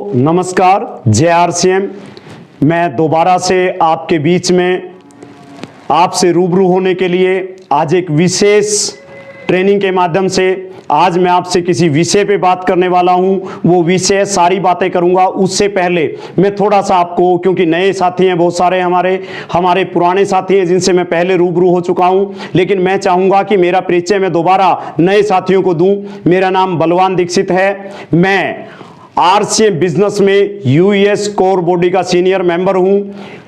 नमस्कार, जय आरसीएम। मैं दोबारा से आपके बीच में आपसे रूबरू होने के लिए आज एक विशेष ट्रेनिंग के माध्यम से आज मैं आपसे किसी विषय पे बात करने वाला हूं। वो विषय सारी बातें करूंगा, उससे पहले मैं थोड़ा सा आपको, क्योंकि नए साथी हैं बहुत सारे, हमारे पुराने साथी हैं जिनसे मैं पहले रूबरू हो चुका हूं, लेकिन मैं चाहूंगा कि मेरा परिचय मैं दोबारा नए साथियों को दूं। मेरा नाम बलवान दीक्षित है। मैं आरसीएम बिजनेस में यूएस कोर बॉडी का सीनियर मेंबर हूं।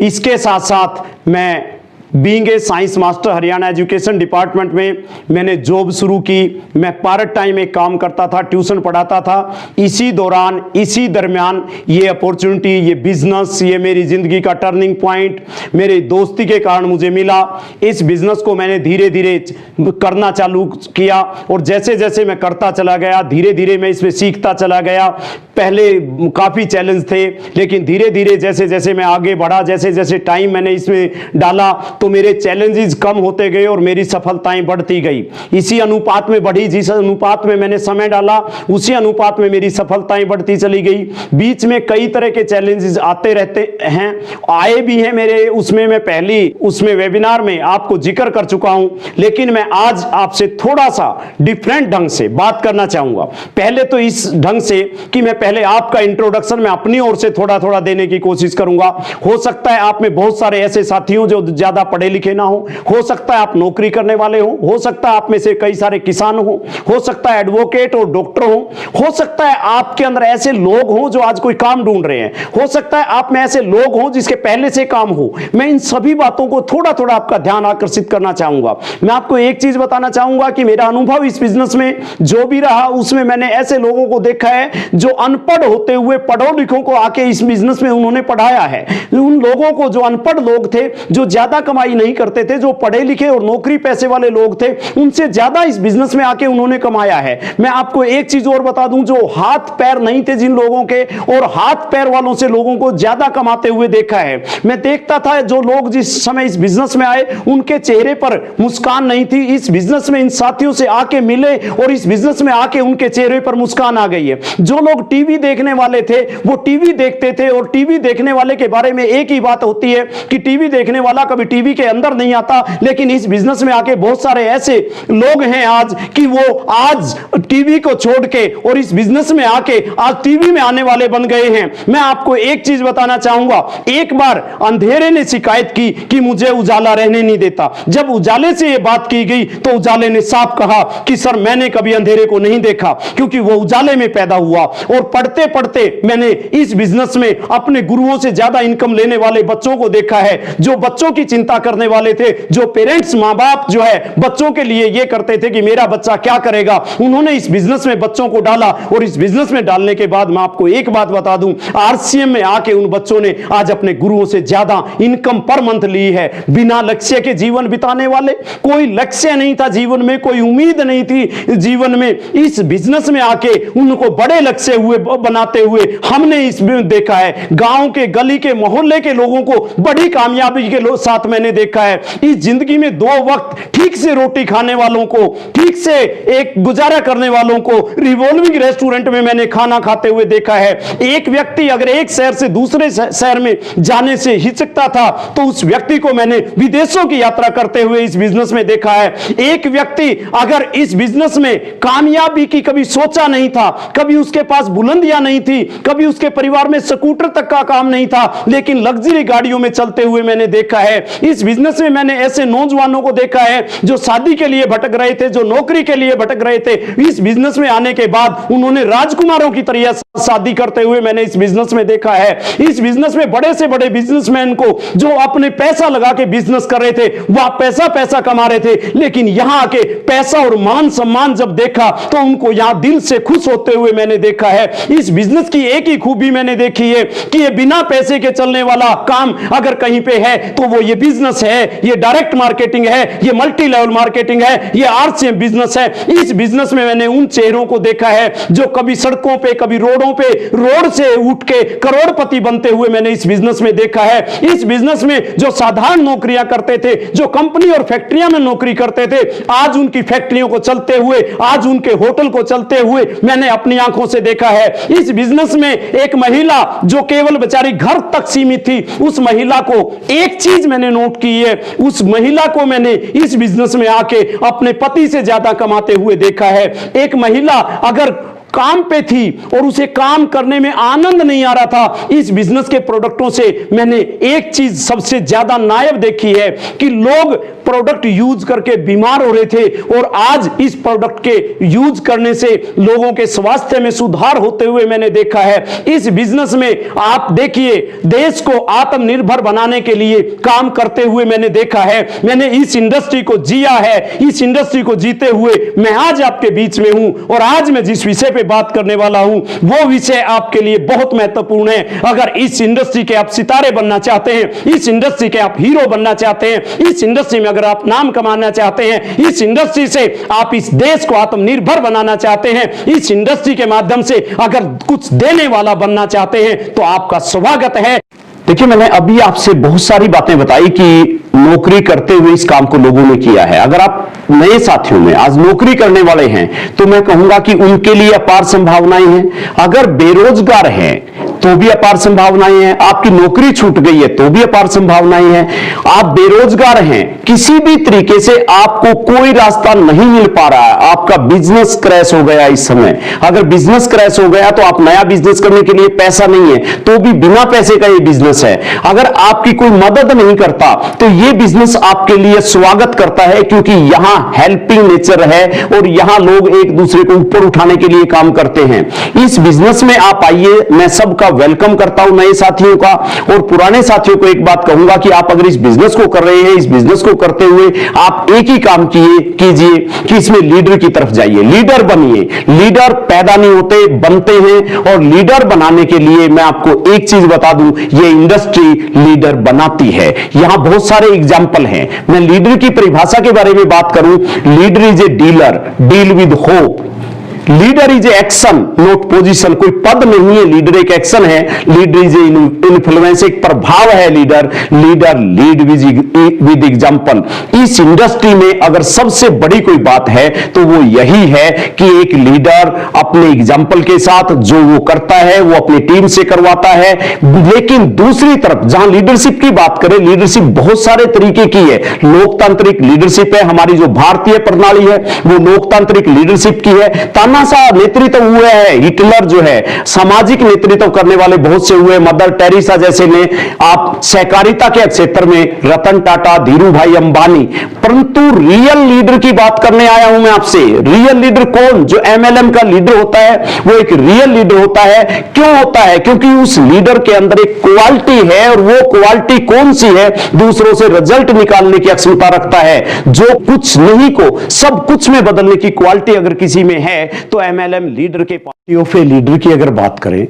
इसके साथ साथ मैं being a science master Haryana education department में मैंने जॉब शुरू की। मैं पार्ट टाइम एक काम करता था, ट्यूशन पढ़ाता था। इसी दौरान, इसी दरमियान ये अपॉर्चुनिटी, ये बिजनेस, ये मेरी जिंदगी का टर्निंग पॉइंट मेरे दोस्ती के कारण मुझे मिला। इस बिजनेस को मैंने धीरे धीरे करना चालू किया और जैसे जैसे मैं करता चला गया, धीरे धीरे मैं इसमें सीखता चला गया। पहले काफ़ी चैलेंज थे, लेकिन धीरे धीरे जैसे जैसे मैं आगे बढ़ा, जैसे जैसे टाइम मैंने इसमें डाला, तो मेरे चैलेंजेस कम होते गए और मेरी सफलताएं बढ़ती गई। इसी अनुपात में बढ़ी, जिस अनुपात में मैंने समय डाला उसी अनुपात में मेरी सफलताएं बढ़ती चली गई। बीच में कई तरह के चैलेंजेस आते रहते हैं, आए भी हैं मेरे, उसमें मैं पहली उसमें वेबिनार में आपको जिक्र कर चुका हूं, लेकिन मैं आज आपसे थोड़ा सा डिफरेंट ढंग से बात करना चाहूंगा। पहले तो इस ढंग से कि मैं पहले आपका इंट्रोडक्शन मैं अपनी ओर से थोड़ा थोड़ा देने की कोशिश करूंगा। हो सकता है आप में बहुत सारे ऐसे साथी हो जो ज्यादा पढ़े लिखे ना हो सकता है आप नौकरी करने वाले हो सकता है आप में से कई सारे किसान हो सकता है एडवोकेट और डॉक्टर हो सकता है आपके अंदर ऐसे लोग हो जो आज कोई काम ढूंढ रहे हैं, हो सकता है आप में ऐसे लोग हो जिसके पहले से काम हो। मैं इन सभी बातों को थोड़ा थोड़ा आपका ध्यान आकर्षित करना चाहूंगा। मैं आपको एक चीज बताना चाहूंगा कि मेरा अनुभव इस बिजनेस में जो भी रहा, उसमें मैंने ऐसे लोगों को देखा है जो अनपढ़ होते हुए पढ़ो लिखों को आके इस बिजनेस में उन्होंने पढ़ाया है। उन लोगों को, जो अनपढ़ लोग थे, जो ज्यादा कमाई नहीं करते थे, जो पढ़े लिखे और नौकरी पैसे वाले लोग थे, उनसे ज्यादा इस बिजनेस में आके उन्होंने कमाया है। मैं आपको एक चीज और बता दूं, जो हाथ पैर नहीं थे जिन लोगों के, और हाथ पैर वालों से लोगों को ज्यादा कमाते हुए देखा है। मैं देखता था जो लोग जिस समय इस बिजनेस में आए उनके चेहरे पर मुस्कान नहीं थी। इस बिजनेस में इन साथियों से आके मिले और इस बिजनेस में आके उनके चेहरे पर मुस्कान आ गई है। जो लोग टीवी देखने वाले थे वो टीवी देखते थे, और टीवी देखने वाले के बारे में एक ही बात होती है कि टीवी देखने वाला कभी टीवी के अंदर नहीं आता, लेकिन इस बिजनेस में आके बहुत सारे ऐसे लोग हैं आज कि वो आज टीवी को छोड़ के और इस बिजनेस में आके आज टीवी में आने वाले बन गए हैं। मैं आपको एक चीज बताना चाहूंगा, एक बार अंधेरे ने शिकायत की कि मुझे उजाला रहने नहीं देता। जब उजाले से यह बात की गई तो उजाले ने साफ कहा कि सर मैंने कभी अंधेरे को नहीं देखा, क्योंकि वो उजाले में पैदा हुआ। और पढ़ते पढ़ते मैंने इस बिजनेस में अपने गुरुओं से ज्यादा इनकम लेने वाले बच्चों को देखा है, जो बच्चों की चिंता करने वाले थे, जो पेरेंट्स, मां बाप जो है बच्चों के लिए ये करते थे कि मेरा बच्चा क्या करेगा। उन्होंने इस बिजनेस में बच्चों को डाला, और इस बिजनेस में डालने के बाद मैं आपको एक बात बता दूं, आरसीएम में आके उन बच्चों ने आज अपने गुरुओं से ज्यादा इनकम पर मंथ ली है। बिना लक्ष्य के जीवन बिताने वाले, कोई लक्ष्य नहीं था जीवन में, कोई उम्मीद नहीं थी जीवन में, इस बिजनेस में आके उनको बड़े लक्ष्य हुए बनाते हुए हमने इसमें देखा है। गांव के, गली के, मोहल्ले के लोगों को बड़ी कामयाबी के साथ मैंने देखा है। इस जिंदगी में 2 वक्त ठीक से रोटी खाने वालों को, ठीक से एक गुजारा करने वालों को रिवॉल्विंग रेस्टोरेंट में मैंने खाना खाते हुए देखा है। एक व्यक्ति अगर एक शहर से दूसरे शहर में जाने से हिचकता था तो उस व्यक्ति को मैंने विदेशों की यात्रा करते हुए इस बिजनेस में देखा है। एक व्यक्ति अगर इस बिजनेस में कामयाबी की कभी सोचा नहीं था, कभी उसके पास बुलंदियां नहीं थी, कभी उसके परिवार में स्कूटर तक का काम नहीं था, लेकिन लग्जरी गाड़ियों में चलते हुए मैंने देखा है। इस बिजनेस में मैंने ऐसे नौजवानों को देखा है जो शादी के लिए भटक रहे थे, जो नौकरी के लिए भटक रहे थे। इस बिजनेस में आने के बाद उन्होंने राजकुमारों की तरह शादी करते हुए मैंने इस बिजनेस में देखा है। इस बिजनेस में बड़े से बड़े बिजनेसमैन को, जो अपने पैसा लगा के बिजनेस कर रहे थे, वह पैसा कमा रहे थे, लेकिन यहां आके पैसा और मान सम्मान जब देखा तो उनको यहां दिल से खुश होते हुए मैंने देखा है। इस बिजनेस की एक ही खूबी मैंने देखी है कि ये बिना पैसे के चलने वाला काम अगर कहीं पे है तो वो ये बिजनेस है, ये डायरेक्ट मार्केटिंग है, ये मल्टी लेवल मार्केटिंग है, ये आरसीएम बिजनेस है। इस बिजनेस में मैंने उन चेहरों को देखा है जो कभी सड़कों पे, कभी रोडों जगहों पे रोड से उठ के करोड़पति बनते हुए मैंने इस बिजनेस में देखा है। इस बिजनेस में जो साधारण नौकरियां करते थे, जो कंपनी और फैक्ट्रियां में नौकरी करते थे, आज उनकी फैक्ट्रियों को चलते हुए, आज उनके होटल को चलते हुए मैंने अपनी आंखों से देखा है। इस बिजनेस में एक महिला जो केवल बेचारी घर तक सीमित थी, उस महिला को एक चीज मैंने नोट की है, उस महिला को मैंने इस बिजनेस में आके अपने पति से ज्यादा कमाते हुए देखा है। एक महिला अगर काम पे थी और उसे काम करने में आनंद नहीं आ रहा था, इस बिजनेस के प्रोडक्टों से मैंने एक चीज सबसे ज्यादा नायब देखी है कि लोग प्रोडक्ट यूज करके बीमार हो रहे थे और आज इस प्रोडक्ट के यूज करने से लोगों के स्वास्थ्य में सुधार होते हुए मैंने देखा है। इस बिजनेस में आप देखिए, देश को आत्मनिर्भर बनाने के लिए काम करते हुए मैंने देखा है। मैंने इस इंडस्ट्री को जिया है, इस इंडस्ट्री को जीते हुए मैं आज आपके बीच में हूं और आज मैं जिस विषय पे बात करने वाला हूं वो विषय आपके लिए बहुत महत्वपूर्ण है। अगर इस इंडस्ट्री के आप सितारे बनना चाहते हैं, इस इंडस्ट्री के आप हीरो बनना चाहते हैं, इस इंडस्ट्री में अगर आप नाम कमाना चाहते हैं, इस इंडस्ट्री से आप इस देश को आत्मनिर्भर बनाना चाहते हैं, इस इंडस्ट्री के माध्यम से अगर कुछ देने वाला बनना चाहते हैं तो आपका स्वागत है। देखिए, मैंने अभी आपसे बहुत सारी बातें बताई कि नौकरी करते हुए इस काम को लोगों ने किया है। अगर आप नए साथियों में आज नौकरी करने वाले हैं तो मैं कहूंगा कि उनके लिए अपार संभावनाएं हैं। अगर बेरोजगार हैं तो भी अपार संभावनाएं हैं। आपकी नौकरी छूट गई है तो भी अपार संभावनाएं हैं। आप बेरोजगार हैं, किसी भी तरीके से आपको कोई रास्ता नहीं मिल पा रहा है, आपका बिजनेस क्रैश हो गया इस समय। अगर बिजनेस क्रैश हो गया तो आप नया बिजनेस करने के लिए पैसा नहीं है, तो भी बिना पैसे का ये बिजनेस है। अगर आपकी कोई मदद नहीं करता तो ये बिजनेस आपके लिए स्वागत करता है, क्योंकि यहां हेल्पिंग नेचर है और यहां लोग एक दूसरे को ऊपर उठाने के लिए काम करते हैं। इस बिजनेस में आप आइए, मैं सबका वेलकम करता हूं, नए साथियों का। और पुराने साथियों को एक बात कहूंगा कि आप अगर इस बिजनेस को कर रहे हैं, इस बिजनेस को करते हुए आप एक ही काम कीजिए कि इसमें लीडर की तरफ जाइए, लीडर बनिए। लीडर पैदा नहीं होते, बनते हैं। और लीडर बनाने के लिए मैं आपको एक चीज बता दूं, ये इंडस्ट्री लीडर बनाती है। यहां बहुत सारे एग्जाम्पल हैं। मैं लीडर की परिभाषा के बारे में बात करूं, leader is a dealer, deal with hope. Leader is a action not position. कोई पद नहीं है, लीडर एक एक्शन है। लीडर इज ए इन्फ्लुएंस, एक प्रभाव है leader. Leader lead with example. इस इंडस्ट्री में अगर सबसे बड़ी कोई बात है तो वो यही है कि एक लीडर अपने एग्जाम्पल के साथ जो वो करता है वो अपनी टीम से करवाता है। लेकिन दूसरी तरफ जहां लीडरशिप की बात करें, लीडरशिप बहुत सारे तरीके की है। लोकतांत्रिक लीडरशिप है, हमारी जो भारतीय प्रणाली है वो लोकतांत्रिक लीडरशिप की है। सा नेतृत्व हुए है, हिटलर जो है सामाजिक नेतृत्व करने वाले बहुत से हुए, मदर टेरेसा जैसे ने, आप सहकारिता के क्षेत्र में रतन टाटा, धीरू भाई अंबानी। परंतु रियल लीडर की बात करने आया हूं मैं आपसे। रियल लीडर कौन? जो एमएलएम का लीडर होता है वो एक रियल लीडर होता है। क्यों होता है? क्योंकि उस लीडर के अंदर एक क्वालिटी है, और वो क्वालिटी कौन सी है? दूसरों से रिजल्ट निकालने की क्षमता रखता है। जो कुछ नहीं को सब कुछ में बदलने की क्वालिटी अगर किसी में है तो एमएलएम लीडर के पार्टी ऑफ ए लीडर की अगर बात करें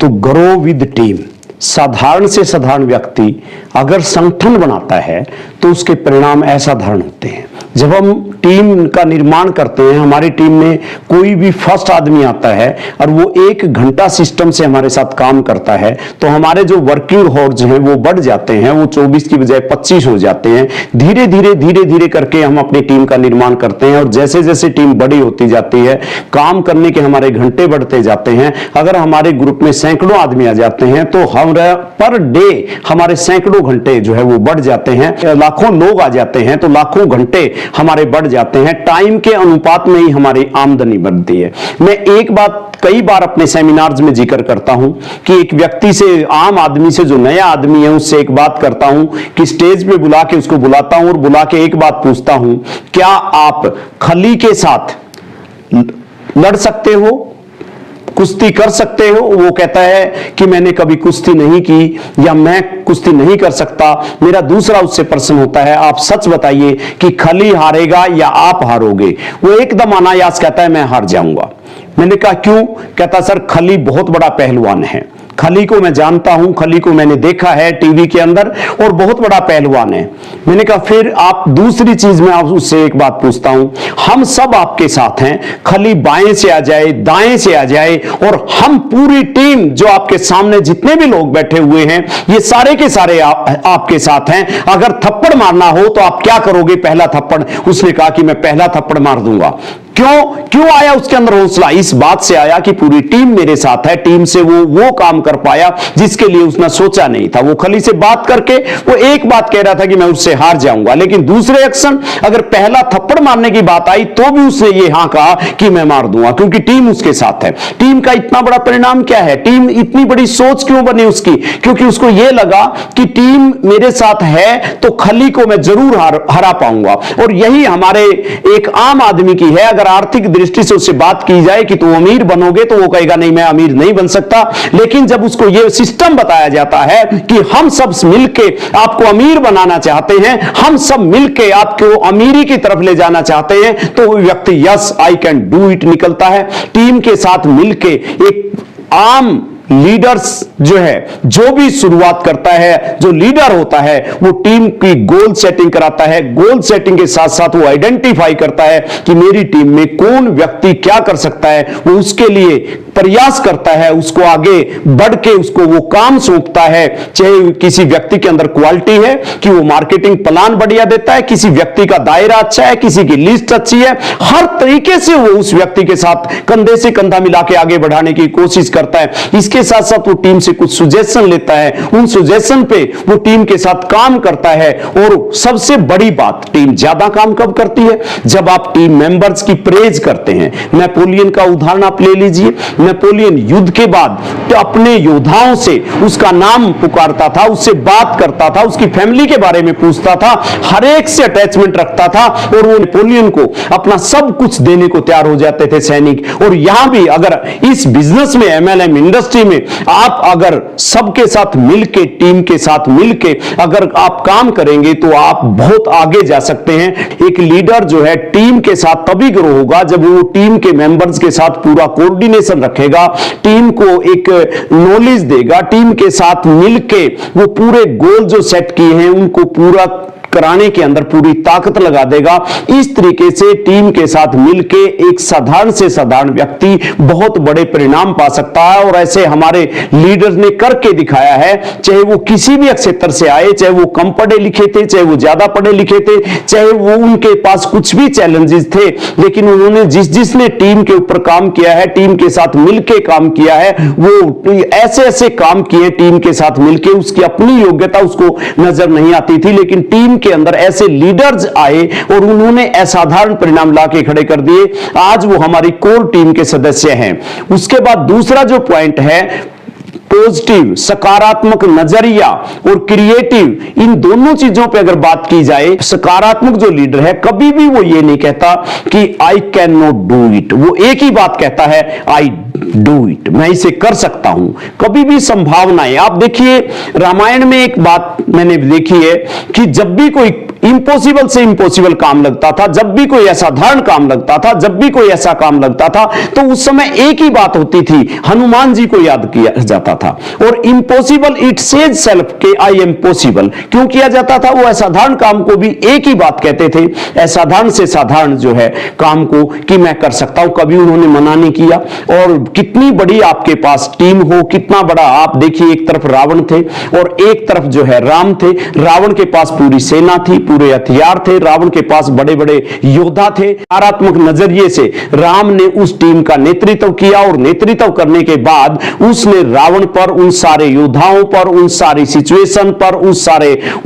तो ग्रो विद टीम। साधारण से साधारण व्यक्ति अगर संगठन बनाता है तो उसके परिणाम असाधारण होते हैं। जब हम टीम का निर्माण करते हैं, हमारी टीम में कोई भी फर्स्ट आदमी आता है और वो 1 घंटा सिस्टम से हमारे साथ काम करता है तो हमारे जो वर्किंग हॉर्स हैं वो बढ़ जाते हैं, वो 24 की बजाय 25 हो जाते हैं। धीरे धीरे करके हम अपनी टीम का निर्माण करते हैं और जैसे जैसे टीम बड़ी होती जाती है, काम करने के हमारे घंटे बढ़ते जाते हैं। अगर हमारे ग्रुप में सैकड़ों आदमी आ जाते हैं तो हम पर डे हमारे सैकड़ों घंटे जो है वो बढ़ जाते हैं। लाखों लोग आ जाते हैं तो लाखों घंटे हमारे बढ़ जाते हैं। टाइम के अनुपात में ही हमारी आमदनी बढ़ती है। मैं एक बात कई बार अपने सेमिनार्स में जिक्र करता हूं कि एक व्यक्ति से, आम आदमी से, जो नया आदमी है उससे एक बात करता हूं कि स्टेज पे बुला के उसको बुलाता हूं और बुला के एक बात पूछता हूं, क्या आप खली के साथ लड़ सकते हो, कुश्ती कर सकते हो? वो कहता है कि मैंने कभी कुश्ती नहीं की या मैं कुश्ती नहीं कर सकता। मेरा दूसरा उससे प्रश्न होता है, आप सच बताइए कि खली हारेगा या आप हारोगे? वो एकदम अनायास कहता है मैं हार जाऊंगा। मैंने कहा क्यों? कहता सर खली बहुत बड़ा पहलवान है, खली को मैं जानता हूं, खली को मैंने देखा है टीवी के अंदर और बहुत बड़ा पहलवान है। मैंने कहा फिर आप दूसरी चीज में आप उससे एक बात पूछता हूं, हम सब आपके साथ हैं, खली बाएं से आ जाए, दाएं से आ जाए, और हम पूरी टीम जो आपके सामने जितने भी लोग बैठे हुए हैं ये सारे के सारे आपके साथ हैं। अगर थप्पड़ मारना हो तो आप क्या करोगे? पहला थप्पड़। उसने कहा कि मैं पहला थप्पड़ मार दूंगा। क्यों आया उसके अंदर हौसला? इस बात से आया कि पूरी टीम मेरे साथ है, टीम से वो काम कर पाया जिसके लिए उसने सोचा नहीं था। वो खली से बात करके वो एक बात कह रहा था कि मैं उससे हार जाऊंगा, लेकिन दूसरे एक्शन अगर पहला थप्पड़ मारने की बात आई तो भी उसने ये हाँ कहा कि मैं मार दूंगा, क्योंकि टीम उसके साथ है। टीम का इतना बड़ा परिणाम क्या है? टीम इतनी बड़ी सोच क्यों बनी उसकी? क्योंकि उसको यह लगा कि टीम मेरे साथ है तो खली को मैं जरूर हरा पाऊंगा। और यही हमारे एक आम आदमी की है। अगर आर्थिक दृष्टि से उससे बात की जाए कि तू अमीर बनोगे तो वो कहेगा नहीं, मैं अमीर नहीं बन सकता। लेकिन जब उसको यह सिस्टम बताया जाता है कि हम सब मिलके आपको अमीर बनाना चाहते हैं, हम सब मिलके आपको अमीरी की तरफ ले जाना चाहते हैं, तो वो व्यक्ति yes I can do it निकलता है। टीम के साथ मिलके एक आम लीडर्स जो है, जो भी शुरुआत करता है, जो लीडर होता है, वो टीम की गोल सेटिंग कराता है। गोल सेटिंग के साथ साथ वो आइडेंटिफाई करता है कि मेरी टीम में कौन व्यक्ति क्या कर सकता है, वो उसके लिए प्रयास करता है, उसको आगे बढ़ के उसको वो काम सौंपता है। चाहे किसी व्यक्ति के अंदर क्वालिटी है कि वो मार्केटिंग प्लान बढ़िया देता है, किसी व्यक्ति का दायरा अच्छा है, किसी की लिस्ट अच्छी है, हर तरीके से वो उस व्यक्ति के साथ कंधे से कंधा मिला के आगे बढ़ाने की कोशिश करता है। इसके साथ साथ वो टीम से कुछ सुजेशन लेता है, उन सुजेशन पे वो टीम के साथ काम करता है। और सबसे बड़ी बात, टीम ज्यादा काम कब करती है? जब आप टीम मेंबर्स की प्रेज करते हैं। नेपोलियन का उदाहरण आप ले लीजिए। नेपोलियन युद्ध के बाद तो अपने योद्धाओं से उसका नाम पुकारता था, उससे बात करता था, उसकी फैमिली के बारे में पूछता था, हर एक से अटैचमेंट रखता था, और वो नेपोलियन को अपना सब कुछ देने को तैयार हो जाते थे सैनिक। और यहां भी अगर इस बिजनेस में, एमएलएम इंडस्ट्री में आप अगर सबके साथ मिलके, टीम के साथ मिलके अगर आप काम करेंगे तो आप बहुत आगे जा सकते हैं। एक लीडर जो है टीम के साथ तभी ग्रो होगा जब वो टीम के मेंबर्स के साथ पूरा कोऑर्डिनेशन रखेगा, टीम को एक नॉलेज देगा, टीम के साथ मिलके वो पूरे गोल जो सेट किए हैं उनको पूरा कराने के अंदर पूरी ताकत लगा देगा। इस तरीके से टीम के साथ मिलके एक साधारण से साधारण व्यक्ति बहुत बड़े परिणाम पा सकता है। और ऐसे हमारे लीडर्स ने करके दिखाया है, चाहे वो किसी भी क्षेत्र से आए, चाहे वो कम पढ़े लिखे थे, चाहे वो ज्यादा पढ़े लिखे थे, चाहे वो उनके पास कुछ भी चैलेंजेस थे, लेकिन उन्होंने जिसने टीम के ऊपर काम किया है, टीम के साथ मिलके काम किया है, वो ऐसे ऐसे काम किए टीम के साथ मिलके। उसकी अपनी योग्यता उसको नजर नहीं आती थी, लेकिन टीम के अंदर ऐसे लीडर्स आए और उन्होंने असाधारण परिणाम लाके खड़े कर दिए। आज वो हमारी कोर टीम के सदस्य हैं। उसके बाद दूसरा जो पॉइंट है, पॉजिटिव, सकारात्मक नजरिया और क्रिएटिव, इन दोनों चीजों पे अगर बात की जाए, सकारात्मक जो लीडर है कभी भी वो ये नहीं कहता कि I can not do it, वो एक ही बात कहता है आई डू इट, मैं इसे कर सकता हूं। कभी भी संभावनाएं, आप देखिए रामायण में एक बात मैंने देखी है कि जब भी कोई इंपॉसिबल से इंपॉसिबल काम लगता था, जब भी कोई असाधारण काम लगता था, जब भी कोई ऐसा काम लगता था, तो उस समय एक ही बात होती थी, हनुमान जी को याद किया जाता था। और इंपॉसिबल इट सेज सेल्फ के आई एम पॉसिबल क्यों किया जाता था? वो असाधारण काम को भी एक ही बात कहते थे, असाधारण से साधारण जो है काम को, कि मैं कर सकता हूं। कभी उन्होंने मना नहीं किया। और कितनी बड़ी आपके पास टीम हो, कितना बड़ा, आप देखिए एक तरफ रावण थे और एक तरफ जो है राम थे। रावण के पास पूरी सेना थी, पूरे हथियार थे, रावण के पास बड़े बड़े योद्धा थे। सकारात्मक नजरिए से राम ने उस टीम का नेतृत्व किया और नेतृत्व करने के बाद उसने रावण पर, उन सारे योद्धाओं पर, उन सारी सिचुएशन पर,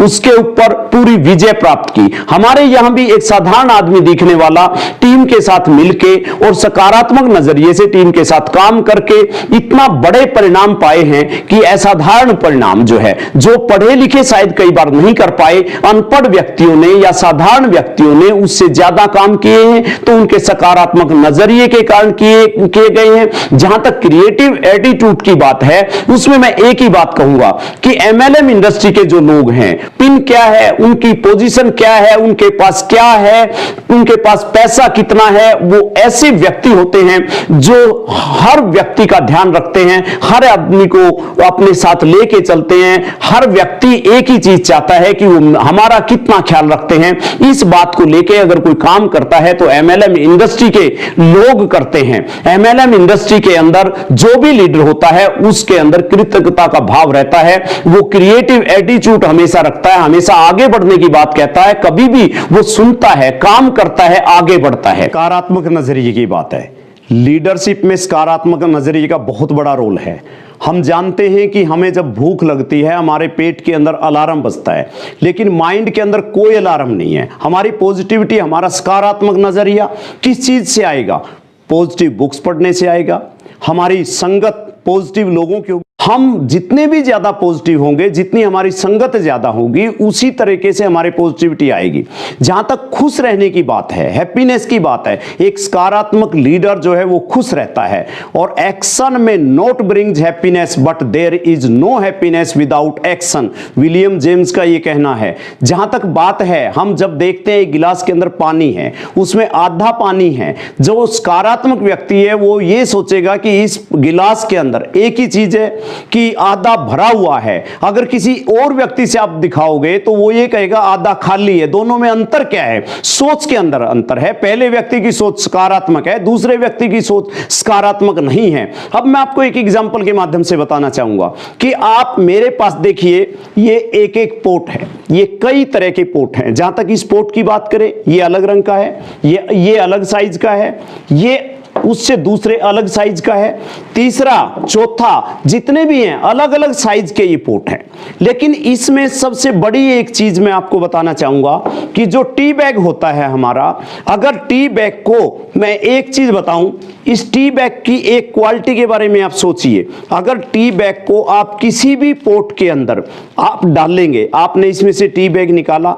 उसके ऊपर पूरी विजय प्राप्त की। हमारे यहां भी एक साधारण आदमी दिखने वाला टीम के साथ मिलके और सकारात्मक नजरिए से टीम के साथ काम करके इतना बड़े परिणाम पाए हैं कि असाधारण परिणाम जो है, जो पढ़े लिखे शायद कई बार नहीं कर पाए, अनपढ़ व्यक्तियों ने या साधारण व्यक्तियों ने उससे ज्यादा काम किए हैं, तो उनके सकारात्मक नजरिए के कारण किए गए हैं। जहां तक क्रिएटिव एटीट्यूड की बात है, उसमें मैं एक ही बात कहूंगा कि एमएलएम इंडस्ट्री के जो लोग हैं, पिन क्या है, उनकी पोजीशन क्या है, उनके पास क्या है, उनके पास पैसा कितना है, वो ऐसे व्यक्ति होते हैं जो हर व्यक्ति का ध्यान रखते हैं, हर आदमी को अपने साथ लेके चलते हैं। हर व्यक्ति एक ही चीज चाहता है कि वो हमारा कितना ख्याल रखते हैं। इस बात को लेके अगर कोई काम करता है तो एमएलएम इंडस्ट्री के लोग करते हैं। एमएलएम इंडस्ट्री के अंदर जो भी लीडर होता है उसके अंदर कृतज्ञता का भाव रहता है, वो क्रिएटिव एटीट्यूड हमेशा रखता है, हमेशा आगे बढ़ने की बात कहता है, कभी भी वो सुनता है, काम करता है, आगे बढ़ता है। सकारात्मक नजरिए की बात है। लीडरशिप में सकारात्मक नजरिए का बहुत बड़ा रोल है। हम जानते हैं कि हमें जब भूख लगती है हमारे पेट के अंदर अलार्म बजता है, लेकिन माइंड के अंदर कोई अलार्म नहीं है। हमारी पॉजिटिविटी, हमारा सकारात्मक नजरिया किस चीज से आएगा? पॉजिटिव बुक्स पढ़ने से आएगा, हमारी संगत पॉजिटिव लोगों की। हम जितने भी ज्यादा पॉजिटिव होंगे, जितनी हमारी संगत ज्यादा होगी, उसी तरीके से हमारी पॉजिटिविटी आएगी। जहां तक खुश रहने की बात है, हैप्पीनेस की बात है, एक सकारात्मक लीडर जो है वो खुश रहता है। और एक्शन में not brings happiness but there is no happiness without action, William James का ये कहना है। जहां तक बात है, हम जब देखते हैं एक गिलास के अंदर पानी है, उसमें आधा पानी है, जो सकारात्मक व्यक्ति है वो ये सोचेगा कि इस गिलास के अंदर एक ही चीज है कि आधा भरा हुआ है। अगर किसी और व्यक्ति से आप दिखाओगे तो वो ये कहेगा आधा खाली है। दोनों में अंतर क्या है? सोच के अंदर अंतर है। पहले व्यक्ति की सोच सकारात्मक है, दूसरे व्यक्ति की सोच सकारात्मक नहीं है। अब मैं आपको एक एग्जांपल के माध्यम से बताना चाहूंगा कि आप मेरे पास देखिए, ये एक एक पोट है, ये कई तरह के पोट हैं। जहां तक इस पोट की बात करें, ये अलग रंग का है, ये अलग साइज का है, ये उससे दूसरे अलग साइज का है, तीसरा चौथा, जितने भी हैं अलग अलग साइज के ये पोट हैं। लेकिन इसमें सबसे बड़ी एक चीज मैं आपको बताना चाहूंगा कि जो टी बैग होता है हमारा, अगर टी बैग को मैं एक चीज बताऊं, इस टी बैग की एक क्वालिटी के बारे में आप सोचिए। अगर टी बैग को आप किसी भी पोट के अंदर आप डालेंगे, आपने इसमें से टी बैग निकाला,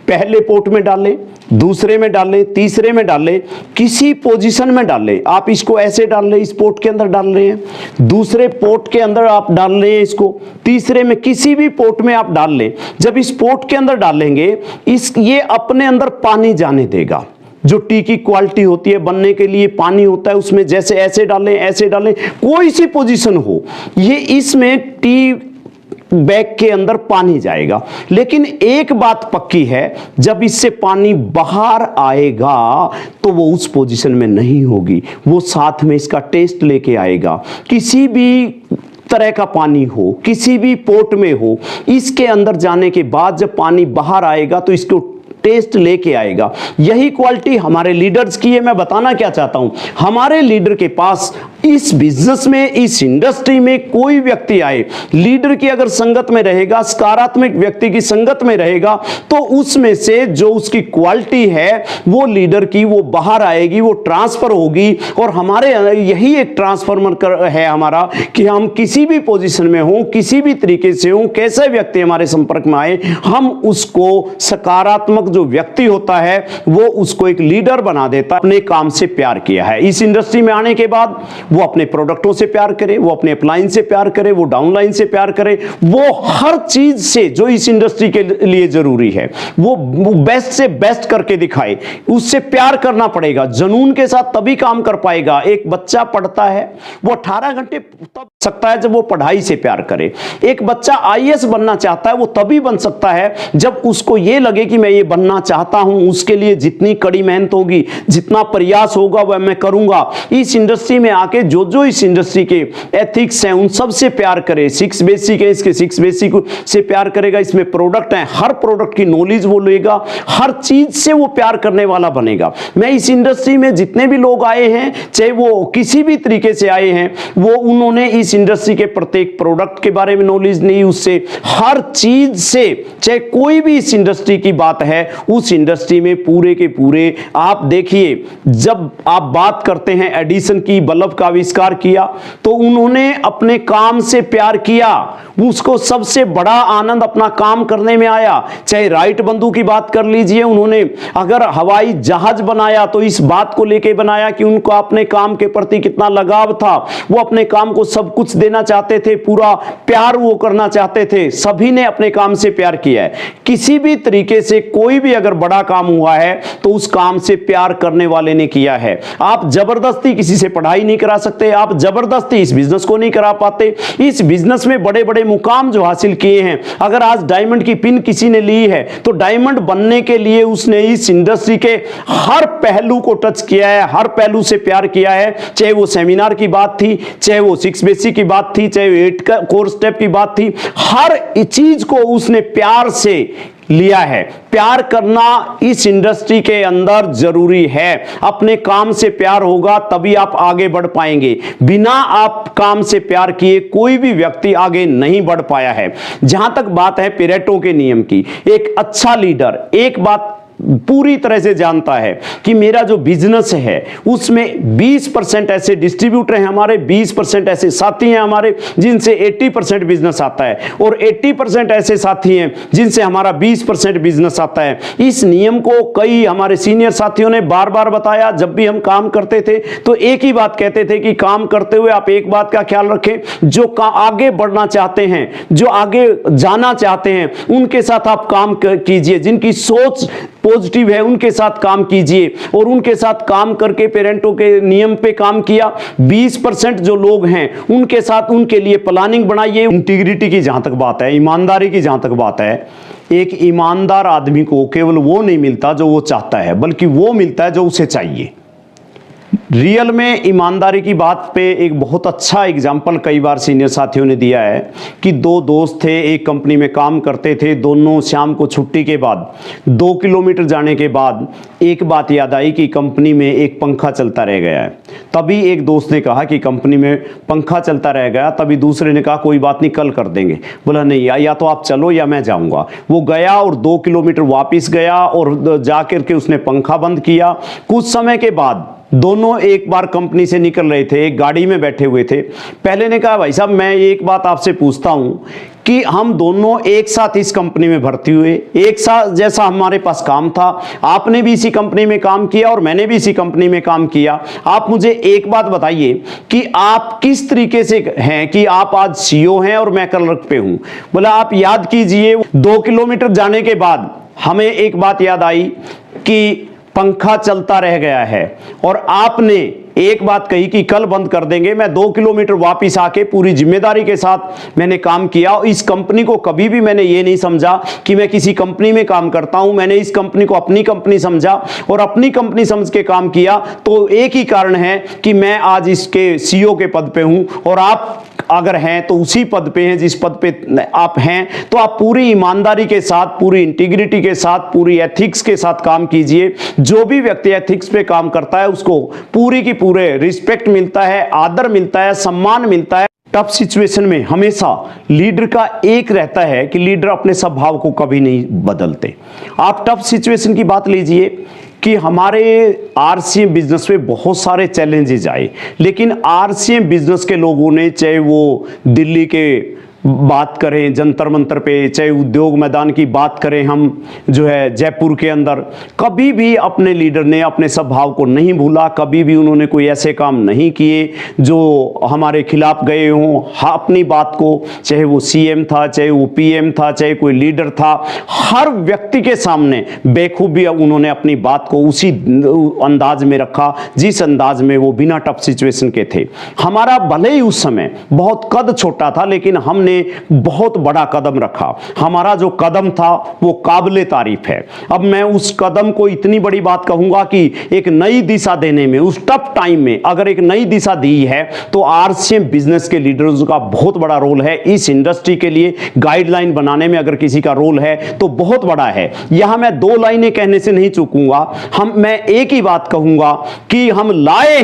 पहले पोट में डालें, दूसरे में डालें, तीसरे में डालें, किसी पोजीशन में डालें। आप इसको ऐसे डाल रहे हैं, इस पोट के अंदर डाल रहे हैं, दूसरे पोट के अंदर आप डाल रहे हैं इसको, तीसरे में, किसी भी पोट में आप डाल लें। जब इस पोट के अंदर डालेंगे, ये अपने अंदर पानी जाने देगा। जो टी की क्वालिटी होती है, बनने के लिए पानी होता है उसमें, जैसे ऐसे डालें, कोई सी पोजीशन हो, ये इसमें टी बैग के अंदर पानी जाएगा। लेकिन एक बात पक्की है, जब इससे पानी बाहर आएगा तो वो उस पोजीशन में नहीं होगी, वो साथ में इसका टेस्ट लेके आएगा। किसी भी तरह का पानी हो, किसी भी पोट में हो, इसके अंदर जाने के बाद जब पानी बाहर आएगा तो इसको टेस्ट लेके आएगा। यही क्वालिटी हमारे लीडर्स की है। मैं बताना क्या चाहता हूं, हमारे लीडर के पास इस बिजनेस में, इस इंडस्ट्री में कोई व्यक्ति आए, लीडर की अगर संगत में रहेगा, सकारात्मक व्यक्ति की संगत में रहेगा, तो उसमें से जो उसकी क्वालिटी है वो लीडर की वो बाहर आएगी, वो ट्रांसफर होगी। और हमारे यही एक ट्रांसफॉर्मर है हमारा कि हम किसी भी पोजीशन में हो, किसी भी तरीके से हो, कैसे व्यक्ति हमारे संपर्क में आए, हम उसको सकारात्मक जो व्यक्ति होता है वो उसको एक लीडर बना देता है। अपने काम से प्यार किया है, इस इंडस्ट्री में आने के बाद वो अपने प्रोडक्टों से प्यार करे, वो अपने अपलाइन से प्यार करे, वो डाउनलाइन से प्यार करे, वो हर चीज से जो इस इंडस्ट्री के लिए जरूरी है वो बेस्ट से बेस्ट करके दिखाए। उससे प्यार करना पड़ेगा, जुनून के साथ तभी काम कर पाएगा। एक बच्चा पढ़ता है, वो 18 घंटे तब सकता है जब वो पढ़ाई से प्यार करे। एक बच्चा आईएएस बनना चाहता है, वो तभी बन सकता है जब उसको ये लगे कि मैं ये बनना चाहता हूं, उसके लिए जितनी कड़ी मेहनत होगी, जितना प्रयास होगा वह मैं करूंगा। इस इंडस्ट्री में आके जो इस इंडस्ट्री के एथिक्स हैं उन सब से प्यार करे। 6 बेसिक है, इसके 6 बेसिक से प्यार करेगा। इसमें प्रोडक्ट है, हर प्रोडक्ट की नॉलेज वो लेगा, हर चीज से वो प्यार करने वाला बनेगा। मैं इस इंडस्ट्री में जितने भी लोग आए हैं, चाहे वो किसी भी तरीके से आए हैं, वो उन्होंने इस इंडस्ट्री के प्रत्येक प्रोडक्ट के बारे में नॉलेज नहीं, उससे हर चीज से, चाहे कोई भी इस इंडस्ट्री की बात है, उस इंडस्ट्री में पूरे के पूरे आप देखिए। जब आप बात करते हैं एडिसन की, बल्ब का आविष्कार किया तो उन्होंने अपने काम से प्यार किया, उसको सबसे बड़ा आनंद अपना काम करने में आया। चाहे राइट बंधु की बात कर लीजिए, उन्होंने अगर हवाई जहाज बनाया तो इस बात को लेके बनाया कि उनको अपने काम के प्रति कितना लगाव था, वो अपने काम को सब कुछ कुछ देना चाहते थे, पूरा प्यार वो करना चाहते थे। सभी ने अपने काम से प्यार किया है। किसी भी तरीके से कोई भी अगर बड़ा काम हुआ है तो उस काम से प्यार करने वाले ने किया है। आप जबरदस्ती किसी से पढ़ाई नहीं करा सकते, आप जबरदस्ती इस बिजनेस को नहीं करा पाते। इस बिजनेस में बड़े बड़े मुकाम जो हासिल किए हैं, अगर आज डायमंड की पिन किसी ने ली है तो डायमंड बनने के लिए उसने इस इंडस्ट्री के हर पहलू को टच किया है, हर पहलू से प्यार किया है। चाहे वो सेमिनार की बात थी, चाहे वो 6 बेसिक की बात थी, चाहे वो 8 कोर स्टेप की बात थी, हर चीज को उसने प्यार से लिया है। प्यार करना इस इंडस्ट्री के अंदर जरूरी है। अपने काम से प्यार होगा तभी आप आगे बढ़ पाएंगे। बिना आप काम से प्यार किए कोई भी व्यक्ति आगे नहीं बढ़ पाया है। जहां तक बात है पेरेटो के नियम की, एक अच्छा लीडर एक बात पूरी तरह से जानता है कि मेरा जो बिजनेस है उसमें 20% ऐसे डिस्ट्रीब्यूटर हैं हमारे, 20% ऐसे साथी हैं हमारे जिनसे 80% बिजनेस आता है, और 80% ऐसे साथी हैं जिनसे हमारा 20% बिजनेस आता है। इस नियम को कई हमारे सीनियर साथियों ने बार बार बताया। जब भी हम काम करते थे तो एक ही बात कहते थे कि काम करते हुए आप एक बात का ख्याल रखें, जो आगे बढ़ना चाहते हैं, जो आगे जाना चाहते हैं, उनके साथ आप काम कीजिए। जिनकी सोच पॉजिटिव है उनके साथ काम कीजिए। और उनके साथ काम करके पेरेंटो के नियम पे काम किया। 20% जो लोग हैं उनके साथ उनके लिए प्लानिंग बनाइए। इंटीग्रिटी की जहां तक बात है, ईमानदारी की जहां तक बात है, एक ईमानदार आदमी को केवल वो नहीं मिलता जो वो चाहता है, बल्कि वो मिलता है जो उसे चाहिए। रियल में ईमानदारी की बात पे एक बहुत अच्छा एग्जाम्पल कई बार सीनियर साथियों ने दिया है कि 2 दोस्त थे, एक कंपनी में काम करते थे। दोनों शाम को छुट्टी के बाद 2 किलोमीटर जाने के बाद एक बात याद आई कि कंपनी में एक पंखा चलता रह गया है। तभी एक दोस्त ने कहा कि कंपनी में पंखा चलता रह गया। तभी दूसरे ने कहा कोई बात नहीं, कल कर देंगे। बोला नहीं, या तो आप चलो या मैं जाऊंगा। वो गया और 2 किलोमीटर वापस गया और जाकर के उसने पंखा बंद किया। कुछ समय के बाद दोनों एक बार कंपनी से निकल रहे थे, एक गाड़ी में बैठे हुए थे। पहले ने कहा भाई साहब मैं एक बात आपसे पूछता हूं कि हम दोनों एक साथ इस कंपनी में भर्ती हुए, एक साथ जैसा हमारे पास काम था, आपने भी इसी कंपनी में काम किया और मैंने भी इसी कंपनी में काम किया। आप मुझे एक बात बताइए कि आप किस तरीके से हैं कि आप आज सीईओ हैं और मैं क्लर्क पे हूं। बोला आप याद कीजिए, 2 किलोमीटर जाने के बाद हमें एक बात याद आई कि पंखा चलता रह गया है और आपने एक बात कही कि कल बंद कर देंगे। मैं 2 किलोमीटर वापस आके पूरी जिम्मेदारी के साथ मैंने काम किया। इस कंपनी को कभी भी मैंने ये नहीं समझा कि मैं किसी कंपनी में काम करता हूं। मैंने इस कंपनी को अपनी कंपनी समझा और अपनी कंपनी समझ के काम किया। तो एक ही कारण है कि मैं आज इसके सीईओ के पद पे हूं और आप अगर हैं तो उसी पद पे हैं जिस पद पे आप हैं। तो आप पूरी ईमानदारी के साथ, पूरी इंटीग्रिटी के साथ, पूरी एथिक्स के साथ काम कीजिए। जो भी व्यक्ति एथिक्स पे काम करता है उसको पूरी की पूरे रिस्पेक्ट मिलता है, आदर मिलता है, सम्मान मिलता है। टफ सिचुएशन में हमेशा लीडर का एक रहता है कि लीडर अपने स्वभाव को कभी नहीं बदलते। आप टफ सिचुएशन की बात लीजिए कि हमारे आरसीएम बिजनेस में बहुत सारे चैलेंजेस आए, लेकिन आरसीएम बिजनेस के लोगों ने, चाहे वो दिल्ली के बात करें जंतर मंतर पे, चाहे उद्योग मैदान की बात करें हम जो है जयपुर के अंदर, कभी भी अपने लीडर ने अपने स्वभाव को नहीं भूला। कभी भी उन्होंने कोई ऐसे काम नहीं किए जो हमारे खिलाफ गए हों। हाँ, अपनी बात को, चाहे वो सीएम था, चाहे वो पीएम था, चाहे कोई लीडर था, हर व्यक्ति के सामने बेखूबी उन्होंने अपनी बात को उसी अंदाज में रखा जिस अंदाज में वो बिना टफ सिचुएशन के थे। हमारा भले ही उस समय बहुत कद छोटा था, लेकिन हमने बहुत बड़ा कदम रखा। हमारा जो कदम था वो काबिले तारीफ है। अब मैं उस कदम को इतनी बड़ी बात कहूंगा कि एक नई दिशा देने में, उस टफ टाइम में अगर एक नई दिशा दी है तो आरसीएम बिजनेस के लीडर्स का बहुत बड़ा रोल है। इस इंडस्ट्री के लिए गाइडलाइन बनाने में अगर किसी का रोल है तो बहुत बड़ा है। यहां मैं 2 लाइनें कहने से नहीं चूकूंगा। मैं एक ही बात कहूंगा कि हम लाए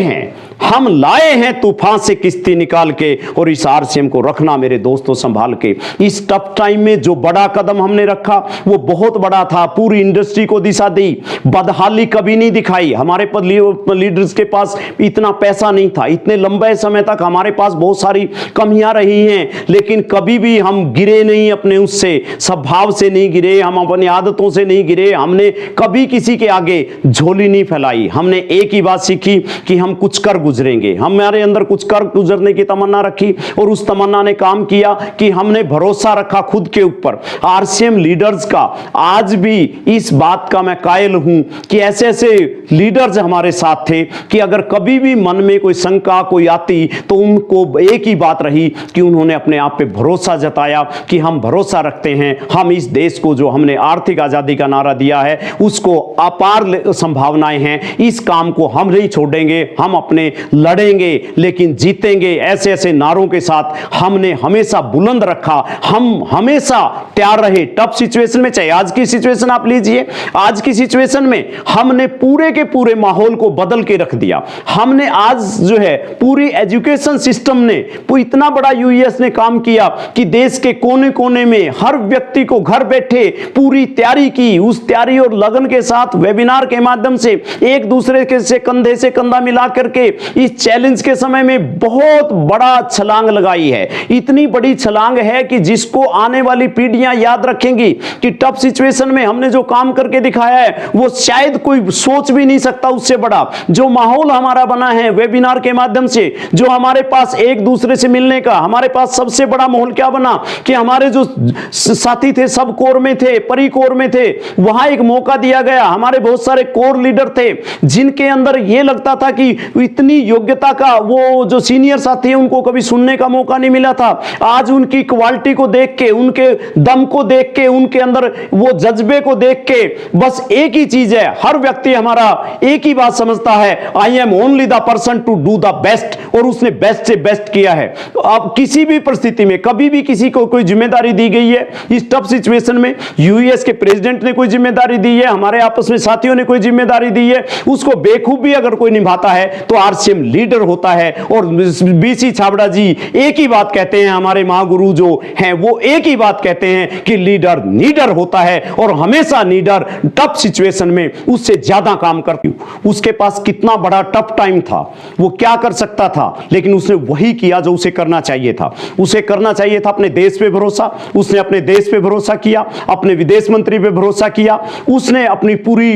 हैं तूफान से किश्ती निकाल के, और इस आरसीएम को रखना मेरे दोस्तों संभाल के। इस टफ टाइम में जो बड़ा कदम हमने रखा वो बहुत बड़ा था। पूरी इंडस्ट्री को दिशा दी, बदहाली कभी नहीं दिखाई। हमारे लीडर्स के पास इतना पैसा नहीं था, इतने लंबे समय तक हमारे पास बहुत सारी कमियां रही हैं, लेकिन कभी भी हम गिरे नहीं, अपने उससे स्वभाव से नहीं गिरे, हम अपनी आदतों से नहीं गिरे। हमने कभी किसी के आगे झोली नहीं फैलाई। हमने एक ही बात सीखी कि हम कुछ कर गुजरेंगे। हमारे अंदर कुछ कर गुजरने की तमन्ना रखी और उस तमन्ना ने काम किया कि हमने भरोसा रखा खुद के ऊपर। आरसीएम लीडर्स का आज भी इस बात का मैं कायल हूं कि ऐसे ऐसे लीडर्स हमारे साथ थे कि अगर कभी भी मन में कोई शंका कोई आती तो उनको एक ही बात रही कि उन्होंने अपने आप पे भरोसा जताया कि हम भरोसा रखते हैं, हम इस देश को जो हमने आर्थिक आजादी का नारा दिया है उसको अपार संभावनाएं हैं, इस काम को हम नहीं छोड़ेंगे, हम अपने लड़ेंगे लेकिन जीतेंगे। ऐसे ऐसे नारों के साथ हमने हमेशा बुलंद रखा, हम हमेशा तैयार रहे टफ सिचुएशन में। चाहे आज की सिचुएशन आप लीजिए, आज की सिचुएशन में हमने पूरे के पूरे माहौल को बदल के रख दिया। हमने आज जो है पूरी एजुकेशन सिस्टम ने इतना बड़ा यूएस ने काम किया कि देश के कोने कोने में हर व्यक्ति को घर बैठे पूरी तैयारी की, उस तैयारी और लगन के साथ वेबिनार के माध्यम से एक दूसरे के से कंधा मिला करके इस चैलेंज के समय में बहुत बड़ा छलांग लगाई है। इतनी बड़ी छलांग है कि जिसको आने वाली पीढ़ियां याद रखेंगी कि टफ सिचुएशन में हमने जो काम करके दिखाया है वो शायद कोई सोच भी नहीं सकता उससे बड़ा। जो माहौल हमारा बना है वेबिनार के माध्यम से, जो हमारे पास एक दूसरे से मिलने का, हमारे पास सबसे बड़ा माहौल क्या बना कि हमारे जो साथी थे सब कोर में थे, परी कोर में थे, वहां एक मौका दिया गया। हमारे बहुत सारे कोर लीडर थे जिनके अंदर यह लगता था कि इतनी योग्यता का वो जो सीनियर साथी है उनको कभी सुनने का मौका नहीं मिला था। आज उनकी क्वालिटी को देख के, उनके दम को देख के, उनके अंदर वो जज्बे को देख के बस एक ही चीज है, हर व्यक्ति हमारा एक ही बात समझता है, I am only the person to do the best, और उसने बेस्ट से बेस्ट किया है। तो अब किसी भी परिस्थिति में कभी भी किसी को कोई जिम्मेदारी दी गई है इस टफ सिचुएशन में, यूएस के प्रेसिडेंट ने कोई जिम्मेदारी दी है, हमारे आपस में साथियों ने कोई जिम्मेदारी दी है, उसको बेखूबी अगर कोई निभाता है तो आरसीएम लीडर होता है। और बीसी छाबड़ा जी एक ही बात कहते हैं, हमारे महागुरु जो हैं वो एक ही बात कहते हैं कि लीडर नीडर होता है और हमेशा नीडर टफ सिचुएशन में उससे ज्यादा काम करती। उसके पास कितना बड़ा टफ टाइम था, वो क्या कर सकता था, लेकिन उसने वही किया जो उसे करना चाहिए था। उसे करना चाहिए था अपने देश पे भरोसा, उसने अपने देश पे भरोसा किया, अपने विदेश मंत्री पे भरोसा किया, उसने अपनी पूरी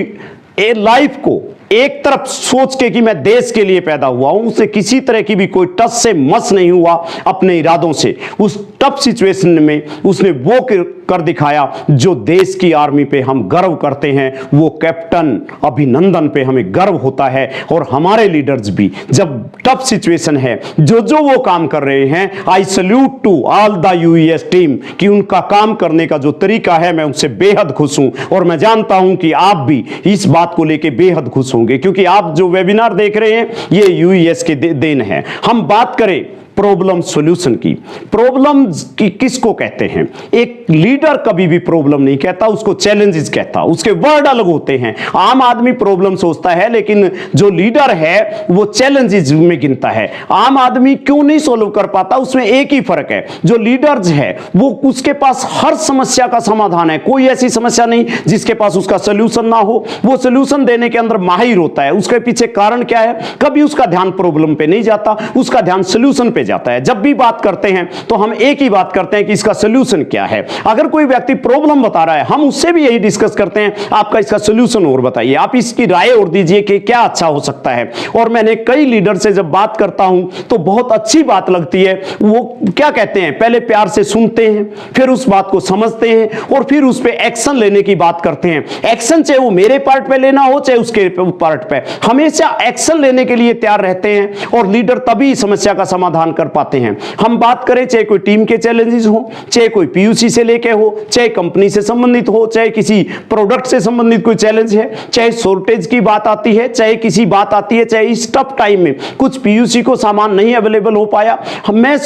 लाइफ को एक तरफ सोच के कि मैं देश के लिए पैदा हुआ हूं, उसे किसी तरह की भी कोई टस से मस नहीं हुआ अपने इरादों से। उस टफ सिचुएशन में उसने वो कर दिखाया जो देश की आर्मी पे हम गर्व करते हैं, वो कैप्टन अभिनंदन पे हमें गर्व होता है। और हमारे लीडर्स भी जब टफ सिचुएशन है जो जो वो काम कर रहे हैं, I salute to all the US team कि उनका काम करने का जो तरीका है मैं उनसे बेहद खुश हूं। और मैं जानता हूं कि आप भी इस बात को लेकर बेहद खुश होंगे, क्योंकि आप जो वेबिनार देख रहे हैं ये यूएस के देन है। हम बात करें प्रॉब्लम सॉल्यूशन की, प्रॉब्लम की किसको कहते हैं? एक लीडर कभी भी प्रॉब्लम नहीं कहता, उसको चैलेंजेस कहता, उसके वर्ड अलग होते हैं। आम आदमी प्रॉब्लम सोचता है लेकिन जो लीडर है वो चैलेंजेस में गिनता है। आम आदमी क्यों नहीं सोल्व कर पाता, उसमें एक ही फर्क है, जो लीडर्स है वो उसके पास हर समस्या का समाधान है। कोई ऐसी समस्या नहीं जिसके पास उसका सोल्यूशन ना हो, वो सोल्यूशन देने के अंदर माहिर होता है। उसके पीछे कारण क्या है, कभी उसका ध्यान प्रॉब्लम पे नहीं जाता, उसका ध्यान सोल्यूशन पे जाता है। जब भी बात करते हैं तो हम एक ही बात करते हैं कि इसका सॉल्यूशन क्या है। अगर कोई व्यक्ति प्रॉब्लम बता रहा है हम उससे भी यही डिस्कस करते हैं, आपका इसका सॉल्यूशन और बताइए, आप इसकी राय और दीजिए कि क्या अच्छा हो सकता है। और मैंने कई लीडर से जब बात करता हूं तो बहुत अच्छी बात लगती है। वो क्या कहते हैं, पहले प्यार से सुनते हैं, फिर उस बात को समझते हैं और फिर उस पर एक्शन लेने की बात करते हैं। एक्शन चाहे वो मेरे पार्ट पे लेना हो चाहे उसके पार्ट पे, हमेशा एक्शन लेने के लिए तैयार रहते हैं और लीडर तभी समस्या का समाधान कर पाते हैं। हम बात करें चाहे कोई टीम के चैलेंजेस हो, चाहे कोई पीयूसी से लेके हो, चाहे कंपनी से संबंधित हो, चाहे किसी प्रोडक्ट से संबंधित कोई चैलेंज है, चाहे शॉर्टेज की बात आती है, चाहे किसी बात आती है, चाहे इस टफ टाइम में कुछ पीयूसी को सामान नहीं अवेलेबल हो पाया, मैं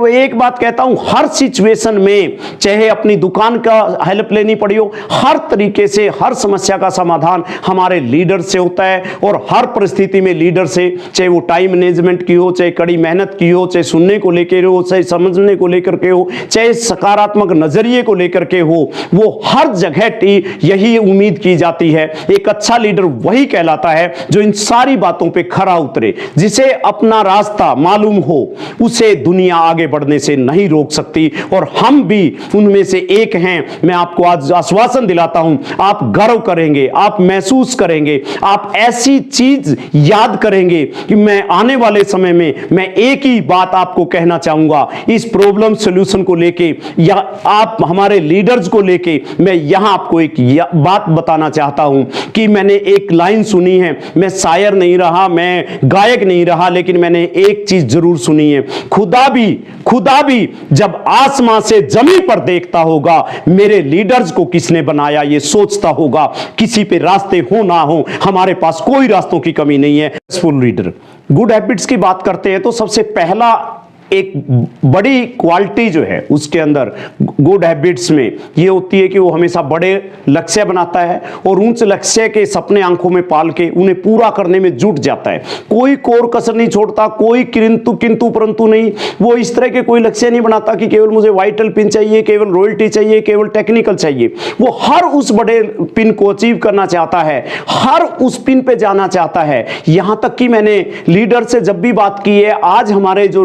एक बात कहता हूं, हर सिचुएशन में चाहे अपनी दुकान का हेल्प लेनी पड़ी हो, हर तरीके से हर समस्या का समाधान हमारे लीडर से होता है। और हर परिस्थिति में लीडर से, चाहे वो टाइम मैनेजमेंट की हो, चाहे कड़ी मेहनत की हो, चाहे सुनने को लेकर हो, चाहे समझने को लेकर के हो, चाहे सकारात्मक नजरिए को लेकर के हो, वो हर जगह यही उम्मीद की जाती है। एक अच्छा लीडर वही कहलाता है जो इन सारी बातों पे खरा उतरे, जिसे अपना रास्ता मालूम हो, उसे दुनिया आगे बढ़ने से नहीं रोक सकती। और हम भी उनमें से एक हैं। मैं आपको आज आश्वासन दिलाता हूं, आप गर्व करेंगे, आप महसूस करेंगे, आप ऐसी चीज याद करेंगे कि मैं आने वाले समय में मैं एक ही बात आपको कहना चाहूंगा इस प्रॉब्लम सॉल्यूशन को लेके, या आप हमारे लीडर्स को लेके। मैं यहां आपको एक बात बताना चाहता हूं कि मैंने एक लाइन सुनी है। मैं शायर नहीं रहा, मैं गायक नहीं रहा, लेकिन मैंने एक चीज जरूर सुनी है। खुदा भी जब आसमां से जमीन पर देखता होगा, मेरे लीडर्स को किसने बनाया ये सोचता होगा। किसी पे रास्ते हो ना हो, हमारे पास कोई रास्तों की कमी नहीं है। सक्सेसफुल लीडर गुड हैबिट्स की बात करते हैं तो सबसे पहला एक बड़ी क्वालिटी जो है उसके अंदर गुड हैबिट्स में ये होती है कि वो हमेशा बड़े लक्ष्य बनाता है और उन लक्ष्य के सपने आंखों में पाल के उन्हें पूरा करने में जुट जाता है। कोई कोर कसर नहीं छोड़ता, कोई किंतु परंतु नहीं। वो इस तरह के कोई लक्ष्य नहीं बनाता कि केवल मुझे वाइटल पिन चाहिए, केवल रॉयल्टी चाहिए, केवल टेक्निकल चाहिए। वो हर उस बड़े पिन को अचीव करना चाहता है, हर उस पिन पे जाना चाहता है। यहां तक कि मैंने लीडर से जब भी बात की है, आज हमारे जो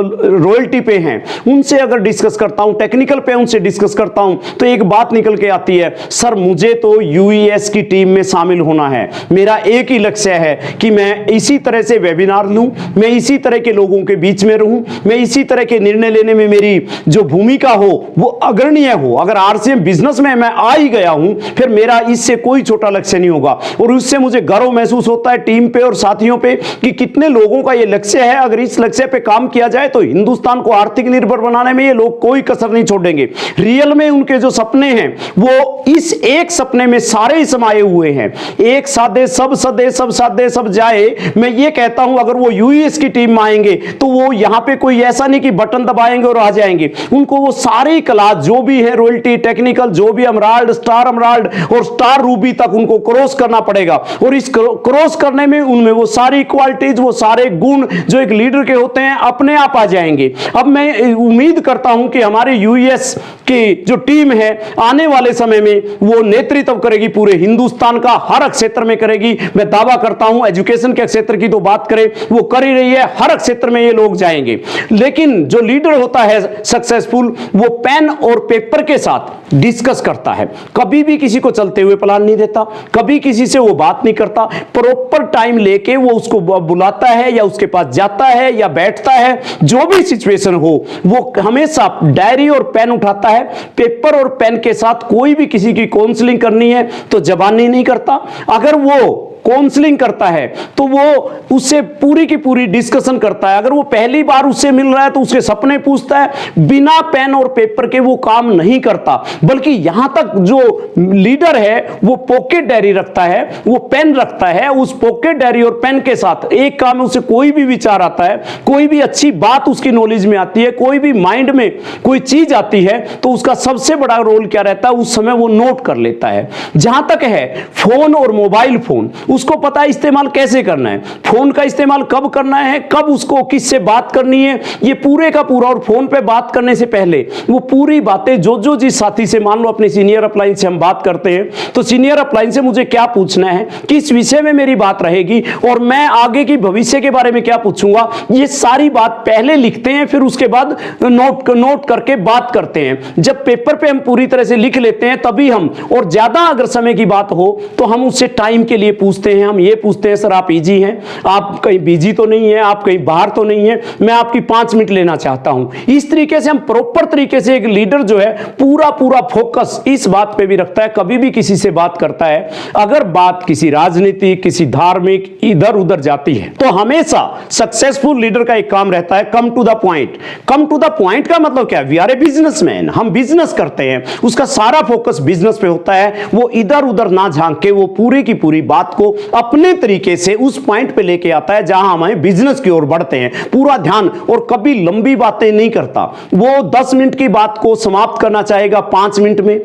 रॉयल्टी पे हैं उनसे अगर डिस्कस करता हूं, टेक्निकल पे उनसे डिस्कस करता हूं, तो एक बात निकल के आती है, सर मुझे तो यूईएस की टीम में शामिल होना है। मेरा एक ही लक्ष्य है कि मैं इसी तरह से वेबिनार लूं, मैं इसी तरह के लोगों के बीच में रहूं, मैं इसी तरह के निर्णय लेने में मेरी जो भूमिका हो वो अग्रणीय हो। अगर आरसीएम बिजनेस में मैं आ ही गया हूं, फिर मेरा इससे कोई छोटा लक्ष्य नहीं होगा। और उससे मुझे गर्व महसूस होता है टीम पे और साथियों पे कि कितने लोगों का ये लक्ष्य है। अगर इस लक्ष्य पे काम किया जाए तो हिंदुस्तान को आर्थिक निर्भर बनाने में ये लोग कोई कसर नहीं छोड़ेंगे। रियल में उनके जो सपने हैं वो इस एक सपने में सारे ही समाये हुए हैं। एक साधे सब सदे, सब साधे सब जाए। मैं ये कहता हूं अगर वो यूएस की टीम में आएंगे तो वो यहां पे कोई ऐसा नहीं कि बटन दबाएंगे और आ जाएंगे। उनको वो सारी क्लास जो भी है, रॉयल्टी, टेक्निकल, जो भी एमराल्ड, स्टार एमराल्ड और स्टार रूबी तक उनको क्रॉस करना पड़ेगा। और इस क्रॉस करने में उनमें वो सारी क्वालिटीज, वो सारे गुण जो एक लीडर के होते हैं अपने आप आ जाएंगे। अब मैं उम्मीद करता हूं कि हमारे यूएस की जो टीम है आने वाले समय में वो नेतृत्व करेगी, पूरे हिंदुस्तान का हर क्षेत्र में करेगी। मैं दावा करता हूं एजुकेशन के क्षेत्र की तो बात करें, वो कर ही रही है, हर क्षेत्र में ये लोग जाएंगे। लेकिन जो लीडर होता है सक्सेसफुल, वो पेन और पेपर के साथ डिस्कस करता है। कभी भी किसी को चलते हुए प्लान नहीं देता, कभी किसी से वो बात नहीं करता। प्रॉपर टाइम लेके वो उसको बुलाता है या उसके पास जाता है या बैठता है। जो भी सिचुएशन हो वो हमेशा डायरी और पेन उठाता है। पेपर और पेन के साथ कोई भी किसी की काउंसलिंग करनी है तो जबानी नहीं करता। अगर वो काउंसलिंग करता है तो वो उससे पूरी की पूरी डिस्कशन करता है। अगर वो पहली बार उससे मिल रहा है तो उसके सपने पूछता है। बिना पेन और पेपर के वो काम नहीं करता, बल्कि यहां तक जो लीडर है वो पॉकेट डायरी रखता है, वो पेन रखता है। उस पॉकेट डायरी और पेन के साथ एक काम में उसे कोई भी विचार आता है, कोई भी अच्छी बात उसकी नॉलेज में आती है, कोई भी माइंड में कोई चीज आती है, तो उसका सबसे बड़ा रोल क्या रहता है, उस समय वो नोट कर लेता है। जहां तक है फोन और मोबाइल फोन, उसको पता है इस्तेमाल कैसे करना है, फोन का इस्तेमाल कब करना है, कब उसको किससे बात करनी है, ये पूरे का पूरा। और फोन पे बात करने से पहले वो पूरी बातें जो जिस साथी से, मान लो अपने सीनियर अपलाइन से हम बात करते हैं, तो सीनियर अपलाइन से मुझे क्या पूछना है, किस विषय में मेरी बात रहेगी और मैं आगे की भविष्य के बारे में क्या पूछूंगा, ये सारी बात पहले लिखते हैं, फिर उसके बाद नोट करके बात करते हैं। जब पेपर पे हम पूरी तरह से लिख लेते हैं तभी हम, और ज्यादा अगर समय की बात हो तो हम उससे टाइम के लिए पूछते हैं। हम ये पूछते हैं, सर आप इजी हैं, आप कहीं बिजी तो नहीं है, आप कहीं बाहर तो नहीं है, मैं आपकी 5 मिनट लेना चाहता हूं। इस तरीके से हम प्रॉपर तरीके से, एक लीडर जो है पूरा फोकस इस बात पे भी रखता है। कभी भी किसी से बात करता है, अगर बात किसी राजनीति, किसी धार्मिक, इधर उधर जाती है, तो हमेशा सक्सेसफुल लीडर का एक काम रहता है, come to the point. Come to the point का मतलब क्या है, वी आर ए बिजनेसमैन, हम बिजनेस करते हैं, उसका सारा फोकस बिजनेस पे होता है। वो इधर उधर ना झांक के वो पूरी की पूरी बात को अपने तरीके से उस पॉइंट पे लेके आता है जहां हमें बिजनेस की ओर बढ़ते हैं, पूरा ध्यान। और कभी लंबी बातें नहीं करता, वो 10 मिनट की बात को समाप्त करना चाहेगा 5 मिनट में,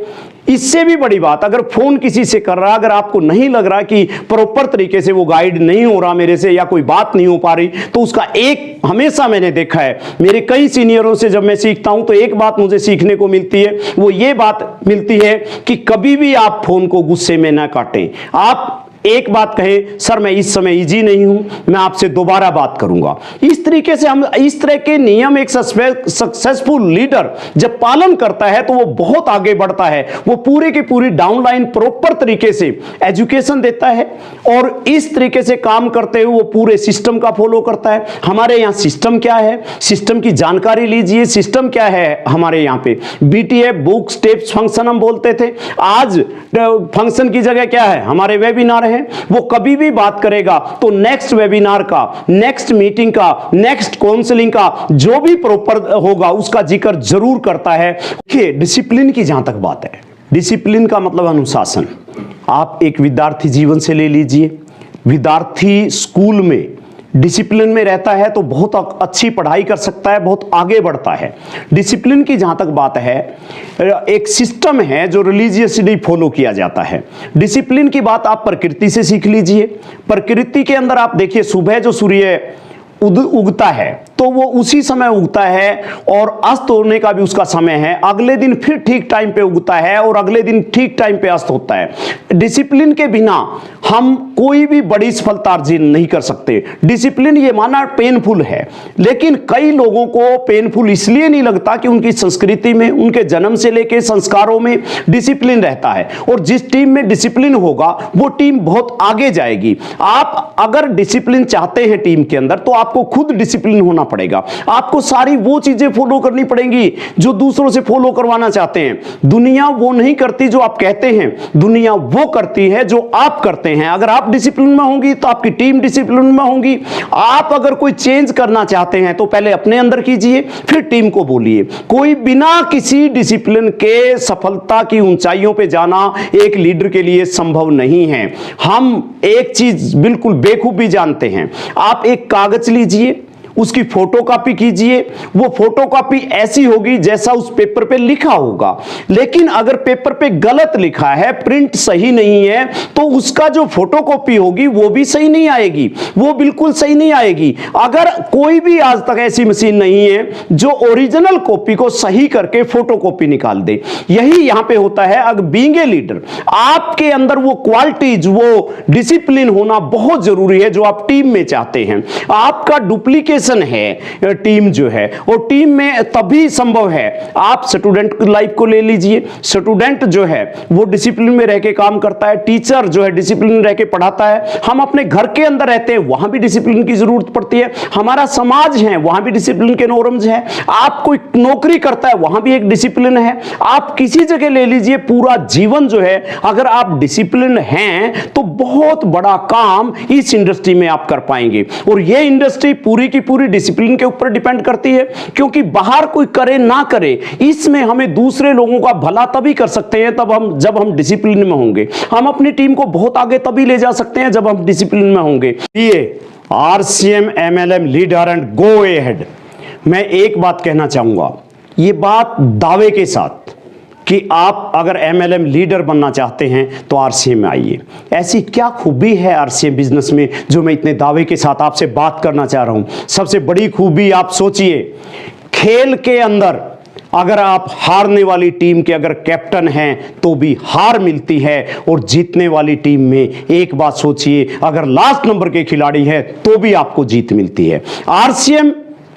इससे भी बड़ी बात, अगर फोन किसी से कर रहा, अगर आपको नहीं लग रहा कि प्रॉपर तरीके से वो गाइड नहीं हो रहा मेरे से या कोई बात नहीं हो पा रही, तो उसका एक, हमेशा मैंने देखा है मेरे कई सीनियरों से जब मैं सीखता हूं तो एक बात मुझे सीखने को मिलती है, वो ये बात मिलती है कि कभी भी आप फोन को गुस्से में ना काटें। आप एक बात कहें, सर मैं इस समय इजी नहीं हूं, मैं आपसे दोबारा बात करूंगा। इस तरीके से हम, इस तरह के नियम एक सक्सेसफुल लीडर जब पालन करता है तो वो बहुत आगे बढ़ता है। वो पूरे की पूरी डाउनलाइन प्रॉपर तरीके से एजुकेशन देता है और इस तरीके से काम करते हुए वो पूरे सिस्टम का फॉलो करता है। हमारे यहां सिस्टम क्या है, सिस्टम की जानकारी लीजिए। सिस्टम क्या है हमारे यहां पे, BTF, बुक, स्टेप्स, फंक्शन हम बोलते थे। आज फंक्शन की जगह क्या है, हमारे वेबिनार है। वो कभी भी बात करेगा तो नेक्स्ट वेबिनार का, नेक्स्ट मीटिंग का, नेक्स्ट काउंसलिंग का जो भी प्रॉपर होगा उसका जिक्र जरूर करता है। देखिए डिसिप्लिन की जहां तक बात है, डिसिप्लिन का मतलब अनुशासन। आप एक विद्यार्थी जीवन से ले लीजिए, विद्यार्थी स्कूल में डिसिप्लिन में रहता है तो बहुत अच्छी पढ़ाई कर सकता है, बहुत आगे बढ़ता है। डिसिप्लिन की जहां तक बात है, एक सिस्टम है जो रिलीजियसली फॉलो किया जाता है। डिसिप्लिन की बात आप प्रकृति से सीख लीजिए। प्रकृति के अंदर आप देखिए, सुबह जो सूर्य उगता है तो वो उसी समय उगता है और अस्त होने का भी उसका समय है। अगले दिन फिर ठीक टाइम पे उगता है और अगले दिन ठीक टाइम पे अस्त होता है। डिसिप्लिन के बिना हम कोई भी बड़ी सफलता अर्जन नहीं कर सकते। डिसिप्लिन ये माना पेनफुल है, लेकिन कई लोगों को पेनफुल इसलिए नहीं लगता कि उनकी संस्कृति में, उनके जन्म से लेकर संस्कारों में डिसिप्लिन रहता है। और जिस टीम में डिसिप्लिन होगा वो टीम बहुत आगे जाएगी। आप अगर डिसिप्लिन चाहते हैं टीम के अंदर तो आपको खुद डिसिप्लिन होना पड़ेगा। आपको सारी वो चीजें फॉलो करनी पड़ेंगी जो दूसरों से फॉलो करवाना चाहते हैं। दुनिया वो नहीं करती जो आप कहते हैं, दुनिया वो करती है जो आप करते हैं। अगर आप डिसिप्लिन में होंगी तो आपकी टीम डिसिप्लिन में होगी। आप अगर कोई चेंज करना चाहते हैं तो पहले अपने अंदर कीजिए, फिर टीम को बोलिए। कोई बिना किसी डिसिप्लिन के सफलता की ऊंचाइयों पे जाना एक लीडर के लिए संभव नहीं है। हम एक चीज बिल्कुल बेखूबी जानते हैं। आप एक कागज लीजिए, उसकी फोटोकॉपी कीजिए। वो फोटोकॉपी ऐसी होगी जैसा उस पेपर पे लिखा होगा, लेकिन अगर पेपर पे गलत लिखा है, प्रिंट सही नहीं है, तो उसका जो फोटोकॉपी होगी वो भी सही नहीं आएगी, वो बिल्कुल सही नहीं आएगी। अगर कोई भी आज तक ऐसी मशीन नहीं है जो ओरिजिनल कॉपी को सही करके फोटोकॉपी निकाल दे। यही यहां पे होता है। अगर बीइंग ए लीडर आपके अंदर वो क्वालिटीज, वो डिसिप्लिन होना बहुत जरूरी है जो आप टीम में चाहते हैं। आपका डुप्लीकेशन है टीम जो है, और टीम में तभी संभव है। आप स्टूडेंट लाइफ को ले लीजिए। स्टूडेंट जो है वो डिसिप्लिन में रह के काम करता है, टीचर जो है डिसिप्लिन में रह के पढ़ाता है। हम अपने घर के अंदर रहते हैं, वहां भी डिसिप्लिन की जरूरत पड़ती है। हमारा समाज है, वहां भी डिसिप्लिन के नॉर्म्स है। आप कोई नौकरी करता है, वहां भी एक डिसिप्लिन है। आप किसी जगह ले लीजिए, पूरा जीवन जो है, अगर आप डिसिप्लिन हैं तो बहुत बड़ा काम इस इंडस्ट्री में आप कर पाएंगे। और यह इंडस्ट्री पूरी की पूरी डिसिप्लिन के ऊपर डिपेंड करती है, क्योंकि बाहर कोई करे ना करे, इसमें हमें दूसरे लोगों का भला तभी कर सकते हैं जब हम डिसिप्लिन में होंगे। हम अपनी टीम को बहुत आगे तभी ले जा सकते हैं जब हम डिसिप्लिन में होंगे। ये RCM MLM leader and go ahead. मैं एक बात कहना चाहूंगा, ये बात दावे के साथ, कि आप अगर MLM लीडर बनना चाहते हैं तो RCM में आइए। ऐसी क्या खूबी है RCM बिजनेस में जो मैं इतने दावे के साथ आपसे बात करना चाह रहा हूं। सबसे बड़ी खूबी आप सोचिए, खेल के अंदर अगर आप हारने वाली टीम के अगर कैप्टन हैं तो भी हार मिलती है, और जीतने वाली टीम में एक बात सोचिए, अगर लास्ट नंबर के खिलाड़ी है तो भी आपको जीत मिलती है। RCM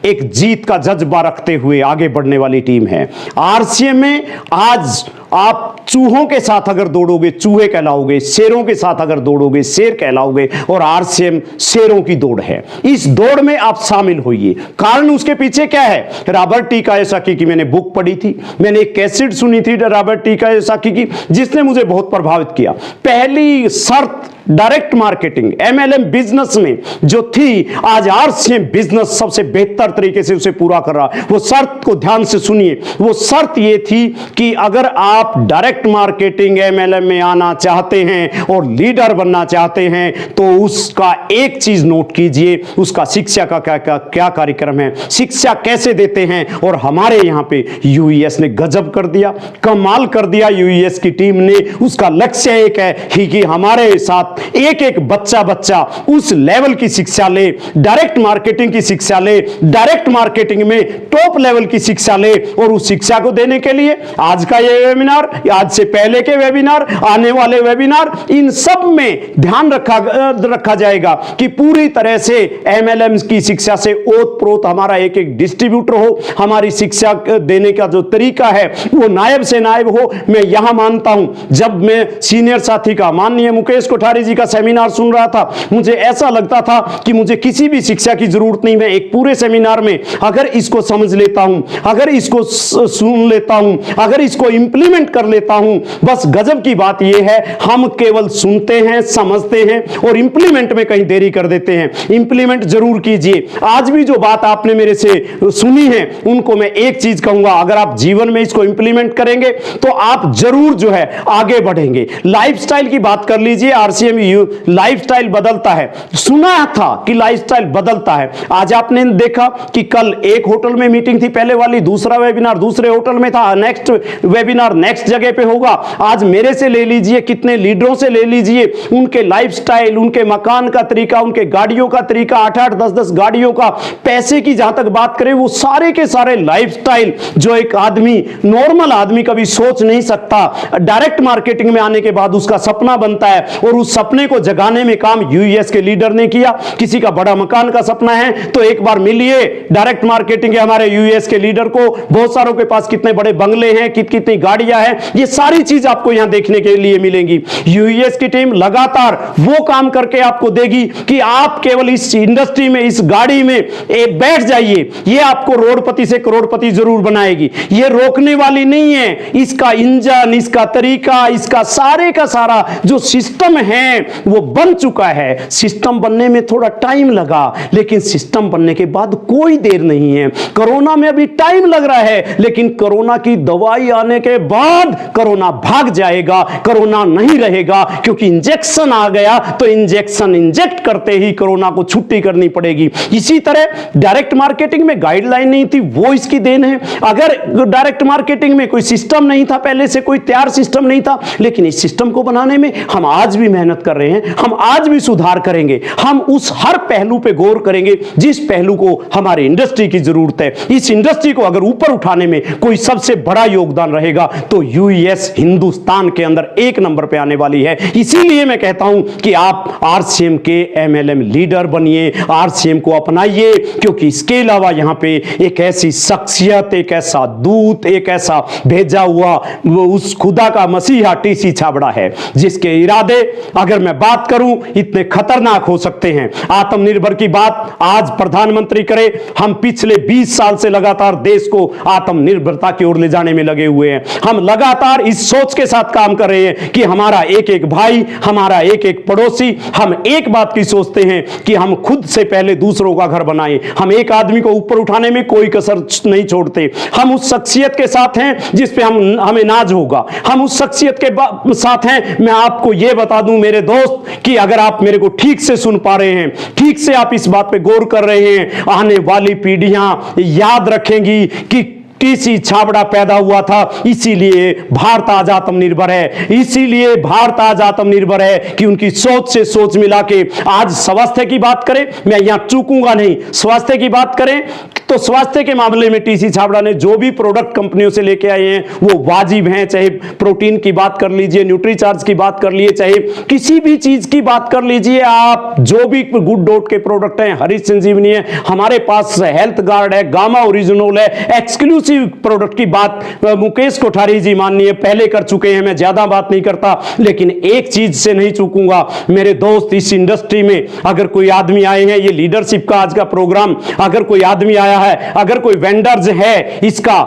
एक जीत का जज्बा रखते हुए आगे बढ़ने वाली टीम है। RCM में आज आप चूहों के साथ अगर दौड़ोगे चूहे कहलाओगे, शेरों के साथ अगर दौड़ोगे शेर कहलाओगे, और RCM शेरों की दौड़ है। इस दौड़ में आप शामिल होइए। कारण उसके पीछे क्या है? रॉबर्ट टी कियोसाकी की मैंने बुक पढ़ी थी, मैंने एक कैसेट सुनी थी रॉबर्ट टी कियोसाकी की, जिसने मुझे बहुत प्रभावित किया। पहली शर्त डायरेक्ट मार्केटिंग MLM बिजनेस में जो थी, आज RCM बिजनेस सबसे बेहतर तरीके से उसे पूरा कर रहा है। वो शर्त को ध्यान से सुनिए। वो शर्त ये थी कि अगर आप आप डायरेक्ट मार्केटिंग एमएलएम में आना चाहते हैं और लीडर बनना चाहते हैं तो उसका एक चीज नोट कीजिए, उसका शिक्षा का क्या कार्यक्रम है, शिक्षा कैसे देते हैं। और हमारे यहां पे यूईएस ने गजब कर दिया, कमाल कर दिया यूईएस की टीम ने। उसका लक्ष्य एक है कि हमारे साथ एक एक बच्चा उस लेवल की शिक्षा ले, डायरेक्ट मार्केटिंग की शिक्षा ले, डायरेक्ट मार्केटिंग में टॉप लेवल की शिक्षा ले। और उस शिक्षा को देने के लिए आज का ये वेबिनार, आज से पहले के वेबिनार, आने वाले वेबिनार, इन सब में ध्यान रखा जाएगा कि पूरी तरह से एमएलएम की शिक्षा से ओत-प्रोत हमारा एक एक डिस्ट्रीब्यूटर हो, हमारी शिक्षा देने का जो तरीका है वो नायब से नायब हो। मैं यहां मानता हूं, जब मैं सीनियर साथी का, माननीय मुकेश कोठारी जी का सेमिनार सुन रहा था, मुझे ऐसा लगता था कि मुझे किसी भी शिक्षा की जरूरत नहीं। मैं एक पूरे सेमिनार में अगर इसको समझ लेता हूं, अगर इसको सुन लेता हूं, अगर इसको इंप्लीमेंट कर लेता हूं, बस गजब की बात यह है, हम केवल सुनते हैं, समझते हैं और इंप्लीमेंट में कहीं देरी कर देते हैं। इंप्लीमेंट जरूर कीजिए। आज भी जो बात आपने मेरे से सुनी है उनको मैं एक चीज कहूंगा, अगर आप जीवन में इसको इंप्लीमेंट करेंगे तो आप जरूर जो है आगे बढ़ेंगे। लाइफस्टाइल की बात कर लीजिए, आरसीएम लाइफस्टाइल बदलता है। सुना था कि लाइफस्टाइल बदलता है, आज आपने देखा कि कल एक होटल में मीटिंग थी पहले वाली, दूसरा वेबिनार दूसरे होटल में था, नेक्स्ट वेबिनार नेक्स्ट जगह पे होगा। आज मेरे से ले लीजिए, कितने लीडरों से ले लीजिए, उनके लाइफस्टाइल, उनके मकान का तरीका, उनके गाड़ियों का तरीका, 8-8 10-10 गाड़ियों का, पैसे की जहां तक बात करें, वो सारे के सारे लाइफस्टाइल जो एक आदमी, नॉर्मल आदमी कभी सोच नहीं सकता, डायरेक्ट मार्केटिंग में आने के बाद उसका सपना बनता है। और उस सपने को जगाने में काम यूएस के लीडर ने किया। किसी का बड़ा मकान का सपना है तो एक बार मिलिए डायरेक्ट मार्केटिंग के हमारे यूएस के लीडर को। बहुत सारों के पास कितने बड़े बंगले हैं, कितनी गाड़ियां हैं, ये सारी चीज आपको यहां देखने के लिए मिलेंगी। यूएस की टीम लगातार वो काम करके आपको देगी कि आप केवल इस इंडस्ट्री में, इस गाड़ी में बैठ जाइए, ये आपको रोडपति से करोड़पति जरूर बनाएगी। ये रोकने वाली नहीं है। इसका इंजन, इसका तरीका, इसका सारे का सारा जो सिस्टम है वो बन चुका है। सिस्टम बनने में थोड़ा टाइम लगा, लेकिन सिस्टम बनने के बाद कोई देर नहीं है। कोरोना में अभी टाइम लग रहा है, लेकिन कोरोना की दवाई आने के बाद कोरोना भाग जाएगा, कोरोना नहीं रहेगा, क्योंकि इंजेक्शन आ गया तो इंजेक्शन इंजेक्ट करते ही कोरोना को छुट्टी करनी पड़ेगी। इसी तरह डायरेक्ट मार्केटिंग में गाइडलाइन नहीं थी, वो इसकी देन है। अगर डायरेक्ट मार्केटिंग में कोई सिस्टम नहीं था, पहले से कोई तैयार सिस्टम नहीं था, लेकिन इस सिस्टम को बनाने में हम आज भी मेहनत कर रहे हैं, हम आज भी सुधार करेंगे। हम उस हर पहलू पे गौर करेंगे जिस पहलू को हमारे इंडस्ट्री की जरूरत है। इस इंडस्ट्री को अगर ऊपर उठाने में कोई सबसे बड़ा योगदान रहेगा तो यूएस हिंदुस्तान के अंदर एक नंबर पे आने वाली है। इसीलिए मैं कहता हूं कि आप आरसीएम के एमएलएम लीडर बनिए, आरसीएम को अपनाइए, क्योंकि इसके अलावा यहां पे एक ऐसी शख्सियत, एक ऐसा दूत, एक ऐसा भेजा हुआ वो उस खुदा का मसीहा टीसी छाबड़ा है, जिसके इरादे अगर मैं बात करूं इतने खतरनाक हो सकते हैं। आत्मनिर्भर की बात आज प्रधानमंत्री करे, हम पिछले 20 साल से लगातार देश को आत्मनिर्भरता की ओर ले जाने में लगे हुए हैं। हम लगातार इस सोच के साथ काम कर रहे हैं कि हमारा एक एक भाई, हमारा एक एक पड़ोसी, हम एक बात की सोचते हैं कि हम खुद से पहले दूसरों का घर बनाएं। हम एक आदमी को ऊपर उठाने में कोई कसर नहीं छोड़ते। हम उस शख्सियत के साथ हैं जिस पे हमें नाज होगा, हम उस शख्सियत के साथ हैं। मैं आपको यह बता दूं मेरे दोस्त कि अगर आप मेरे को ठीक से सुन पा रहे हैं, ठीक से आप इस बात पे गौर कर रहे हैं, आने वाली पीढ़ियां याद रखेंगी कि टीसी छाबड़ा पैदा हुआ था, इसीलिए भारत आज आत्मनिर्भर है। इसीलिए भारत आज आत्मनिर्भर है कि उनकी सोच से सोच मिला के आज स्वास्थ्य की बात करें, मैं यहां चूकूंगा नहीं, स्वास्थ्य की बात करें तो स्वास्थ्य के मामले में टीसी छाबड़ा ने जो भी प्रोडक्ट कंपनियों से लेके आए हैं वो वाजिब हैं। चाहे प्रोटीन की बात कर लीजिए, न्यूट्रीचार्ज की बात कर लीजिए, चाहे किसी भी चीज की बात कर लीजिए, आप जो भी गुड डॉट के प्रोडक्ट हैं, हरीश संजीवनी है, हमारे पास हेल्थ गार्ड है, गामा ओरिजिनल है, एक्सक्लूसिव प्रोडक्ट की बात मुकेश कोठारी जी माननीय पहले कर चुके हैं। मैं ज्यादा बात नहीं करता, लेकिन एक चीज से नहीं चूकूंगा मेरे दोस्त, इस इंडस्ट्री में अगर कोई आदमी आए हैं, ये लीडरशिप का आज का प्रोग्राम, अगर कोई आदमी आया है, अगर कोई वेंडर्स है इसका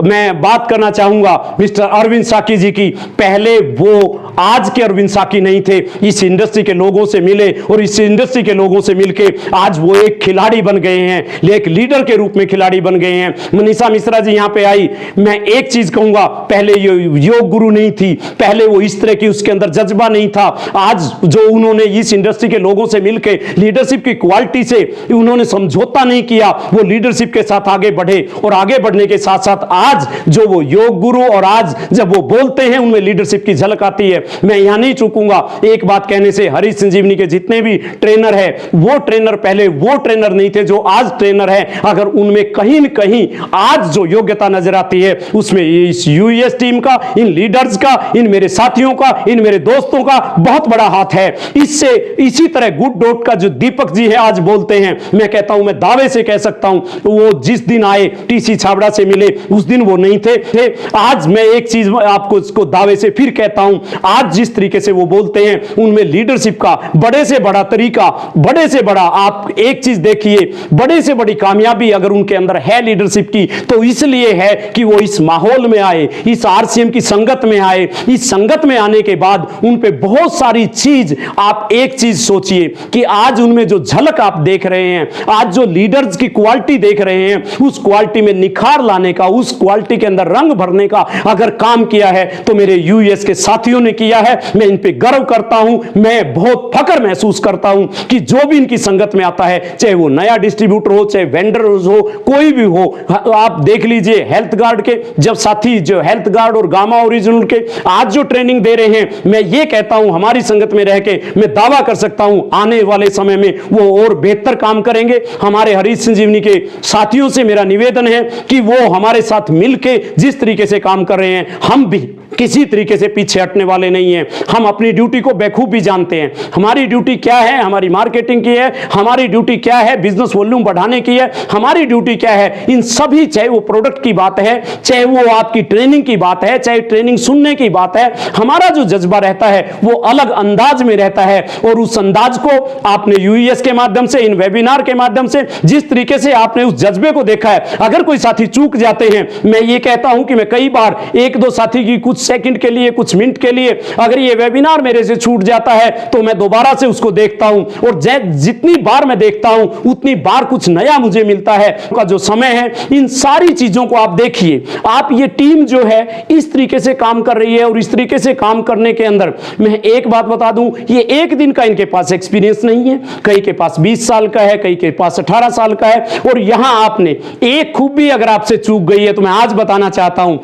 मैं बात करना चाहूंगा मिस्टर अरविंद साकी जी की। पहले वो आज के अरविंद साकी नहीं थे, इस इंडस्ट्री के लोगों से मिले और इस इंडस्ट्री के लोगों से मिलके आज वो एक खिलाड़ी बन गए हैं, एक लीडर के रूप में खिलाड़ी बन गए हैं। मनीषा मिश्रा जी यहां पे आई, मैं एक चीज कहूंगा, पहले ये योग गुरु नहीं थी, पहले वो इस तरह की उसके अंदर जज्बा नहीं था। आज जो उन्होंने इस इंडस्ट्री के लोगों से मिलकर लीडरशिप की क्वालिटी से उन्होंने समझौता नहीं किया, वो लीडरशिप के साथ आगे बढ़े और आगे बढ़ने के साथ साथ आज जो वो योग गुरु और आज जब वो बोलते हैं उनमें लीडरशिप की झलक आती है। मैं यहां नहीं चूकूंगा एक बात कहने से, हरीश संजीवनी के जितने भी ट्रेनर है वो ट्रेनर पहले वो ट्रेनर नहीं थे जो आज ट्रेनर है। अगर उनमें कहीं न कहीं आज जो योग्यता नजर आती है उसमें इस यूएस टीम का, इन लीडर्स का, इन मेरे साथियों का, इन मेरे दोस्तों का बहुत बड़ा हाथ है। इससे इसी तरह गुड डॉट का जो दीपक जी है आज बोलते हैं, मैं कहता हूं, मैं दावे से कह सकता हूं, वो जिस दिन आए टीसी छाबड़ा से मिले उस दिन वो नहीं थे। आज मैं एक चीज आपको इसको दावे से फिर कहता हूं, आज जिस तरीके से वो बोलते हैं उनमें लीडरशिप का बड़े से बड़ा तरीका, बड़े से बड़ा, आप एक चीज देखिए, बड़े से बड़ी कामयाबी अगर उनके अंदर है लीडरशिप की तो इसलिए है कि वो इस माहौल में आए, इस आरसीएम की संगत में आए। इस संगत में आने के बाद उन पे बहुत सारी चीज, आप एक चीज सोचिए कि आज उनमें जो झलक आप देख रहे हैं, आज जो लीडर्स की क्वालिटी देख रहे हैं, उस क्वालिटी में निखार लाने का, उस क्वालिटी के अंदर रंग भरने का अगर काम किया है तो मेरे यूएस के साथियों ने किया है। मैं इन पे गर्व करता हूं, मैं बहुत फख्र महसूस करता हूं कि जो भी इनकी संगत में आता है, चाहे वो नया डिस्ट्रीब्यूटर हो, चाहे वेंडर हो, कोई भी हो। आप देख लीजिए हेल्थ गार्ड के जब साथी जो हेल्थ गार्ड और गामा ओरिजिनल के आज जो ट्रेनिंग दे रहे हैं, मैं ये कहता हूं हमारी संगत में रह के मैं दावा कर सकता हूं आने वाले समय में वो और बेहतर काम करेंगे। हमारे हरीश संजीवनी के साथियों से मेरा निवेदन है कि वो हमारे साथ मिलके जिस तरीके से काम कर रहे हैं, हम भी किसी तरीके से पीछे हटने वाले नहीं हैं। हम अपनी ड्यूटी को बेखूबी जानते हैं। हमारी ड्यूटी क्या है? हमारी मार्केटिंग की है। हमारी ड्यूटी क्या है? बिजनेस वॉल्यूम बढ़ाने की है। हमारी ड्यूटी क्या है? इन सभी, चाहे वो प्रोडक्ट की बात है, चाहे वो आपकी ट्रेनिंग की बात है, चाहे ट्रेनिंग सुनने की बात है, हमारा जो जज्बा रहता है वो अलग अंदाज में रहता है। और उस अंदाज को आपने यूएस के माध्यम से, इन वेबिनार के माध्यम से जिस तरीके से आपने उस जज्बे को देखा है, अगर कोई साथी चूक जाते हैं, मैं ये कहता हूं कि मैं कई बार एक दो साथी की कुछ सेकंड के लिए, कुछ मिनट के लिए अगर ये वेबिनार मेरे से छूट जाता है तो मैं दोबारा से उसको देखता हूं और जितनी बार मैं देखता हूं उतनी बार कुछ नया मुझे मिलता है। का जो समय है, इन सारी चीजों को आप देखिए। आप ये टीम जो है इस तरीके से काम कर रही है और इस तरीके से काम करने के अंदर मैं एक बात बता दूं, ये एक दिन का इनके पास एक्सपीरियंस नहीं है। कई के पास 20 साल का है, कई के पास 18 साल का है। और यहां आपने एक खूबी अगर आपसे चूक गई है तो मैं आज बताना चाहता हूं,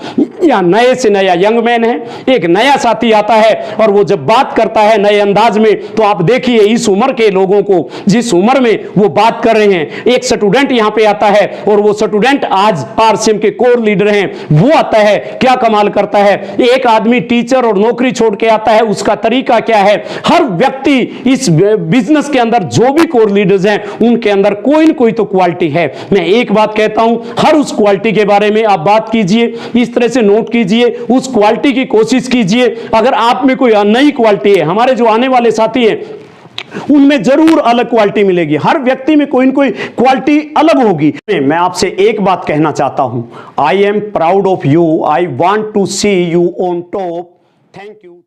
यहां नए से नया यंग मैन है, एक नया साथी आता है और वो जब बात करता है नए अंदाज में, तो आप देखिए इस उम्र के लोगों को, जिस उम्र में वो बात कर रहे हैं, एक स्टूडेंट यहां पे आता है और वो स्टूडेंट आज आरसीएम के कोर लीडर हैं, वो आता है, क्या कमाल करता है। एक आदमी टीचर और नौकरी छोड़ के आता है, उसका तरीका क्या है। हर व्यक्ति इस बिजनेस के अंदर जो भी कोर लीडर्स हैं उनके अंदर कोई न कोई तो क्वालिटी है। मैं एक बात कहता हूं, हर उस क्वालिटी के बारे में आप बात कीजिए, इस तरह से नोट कीजिए, उस क्वालिटी की कोशिश कीजिए। अगर आप में कोई नई क्वालिटी है, हमारे जो आने वाले साथी हैं उनमें जरूर अलग क्वालिटी मिलेगी। हर व्यक्ति में कोई न कोई क्वालिटी अलग होगी। मैं आपसे एक बात कहना चाहता हूं, I am proud of you, I want to see you on top. Thank you.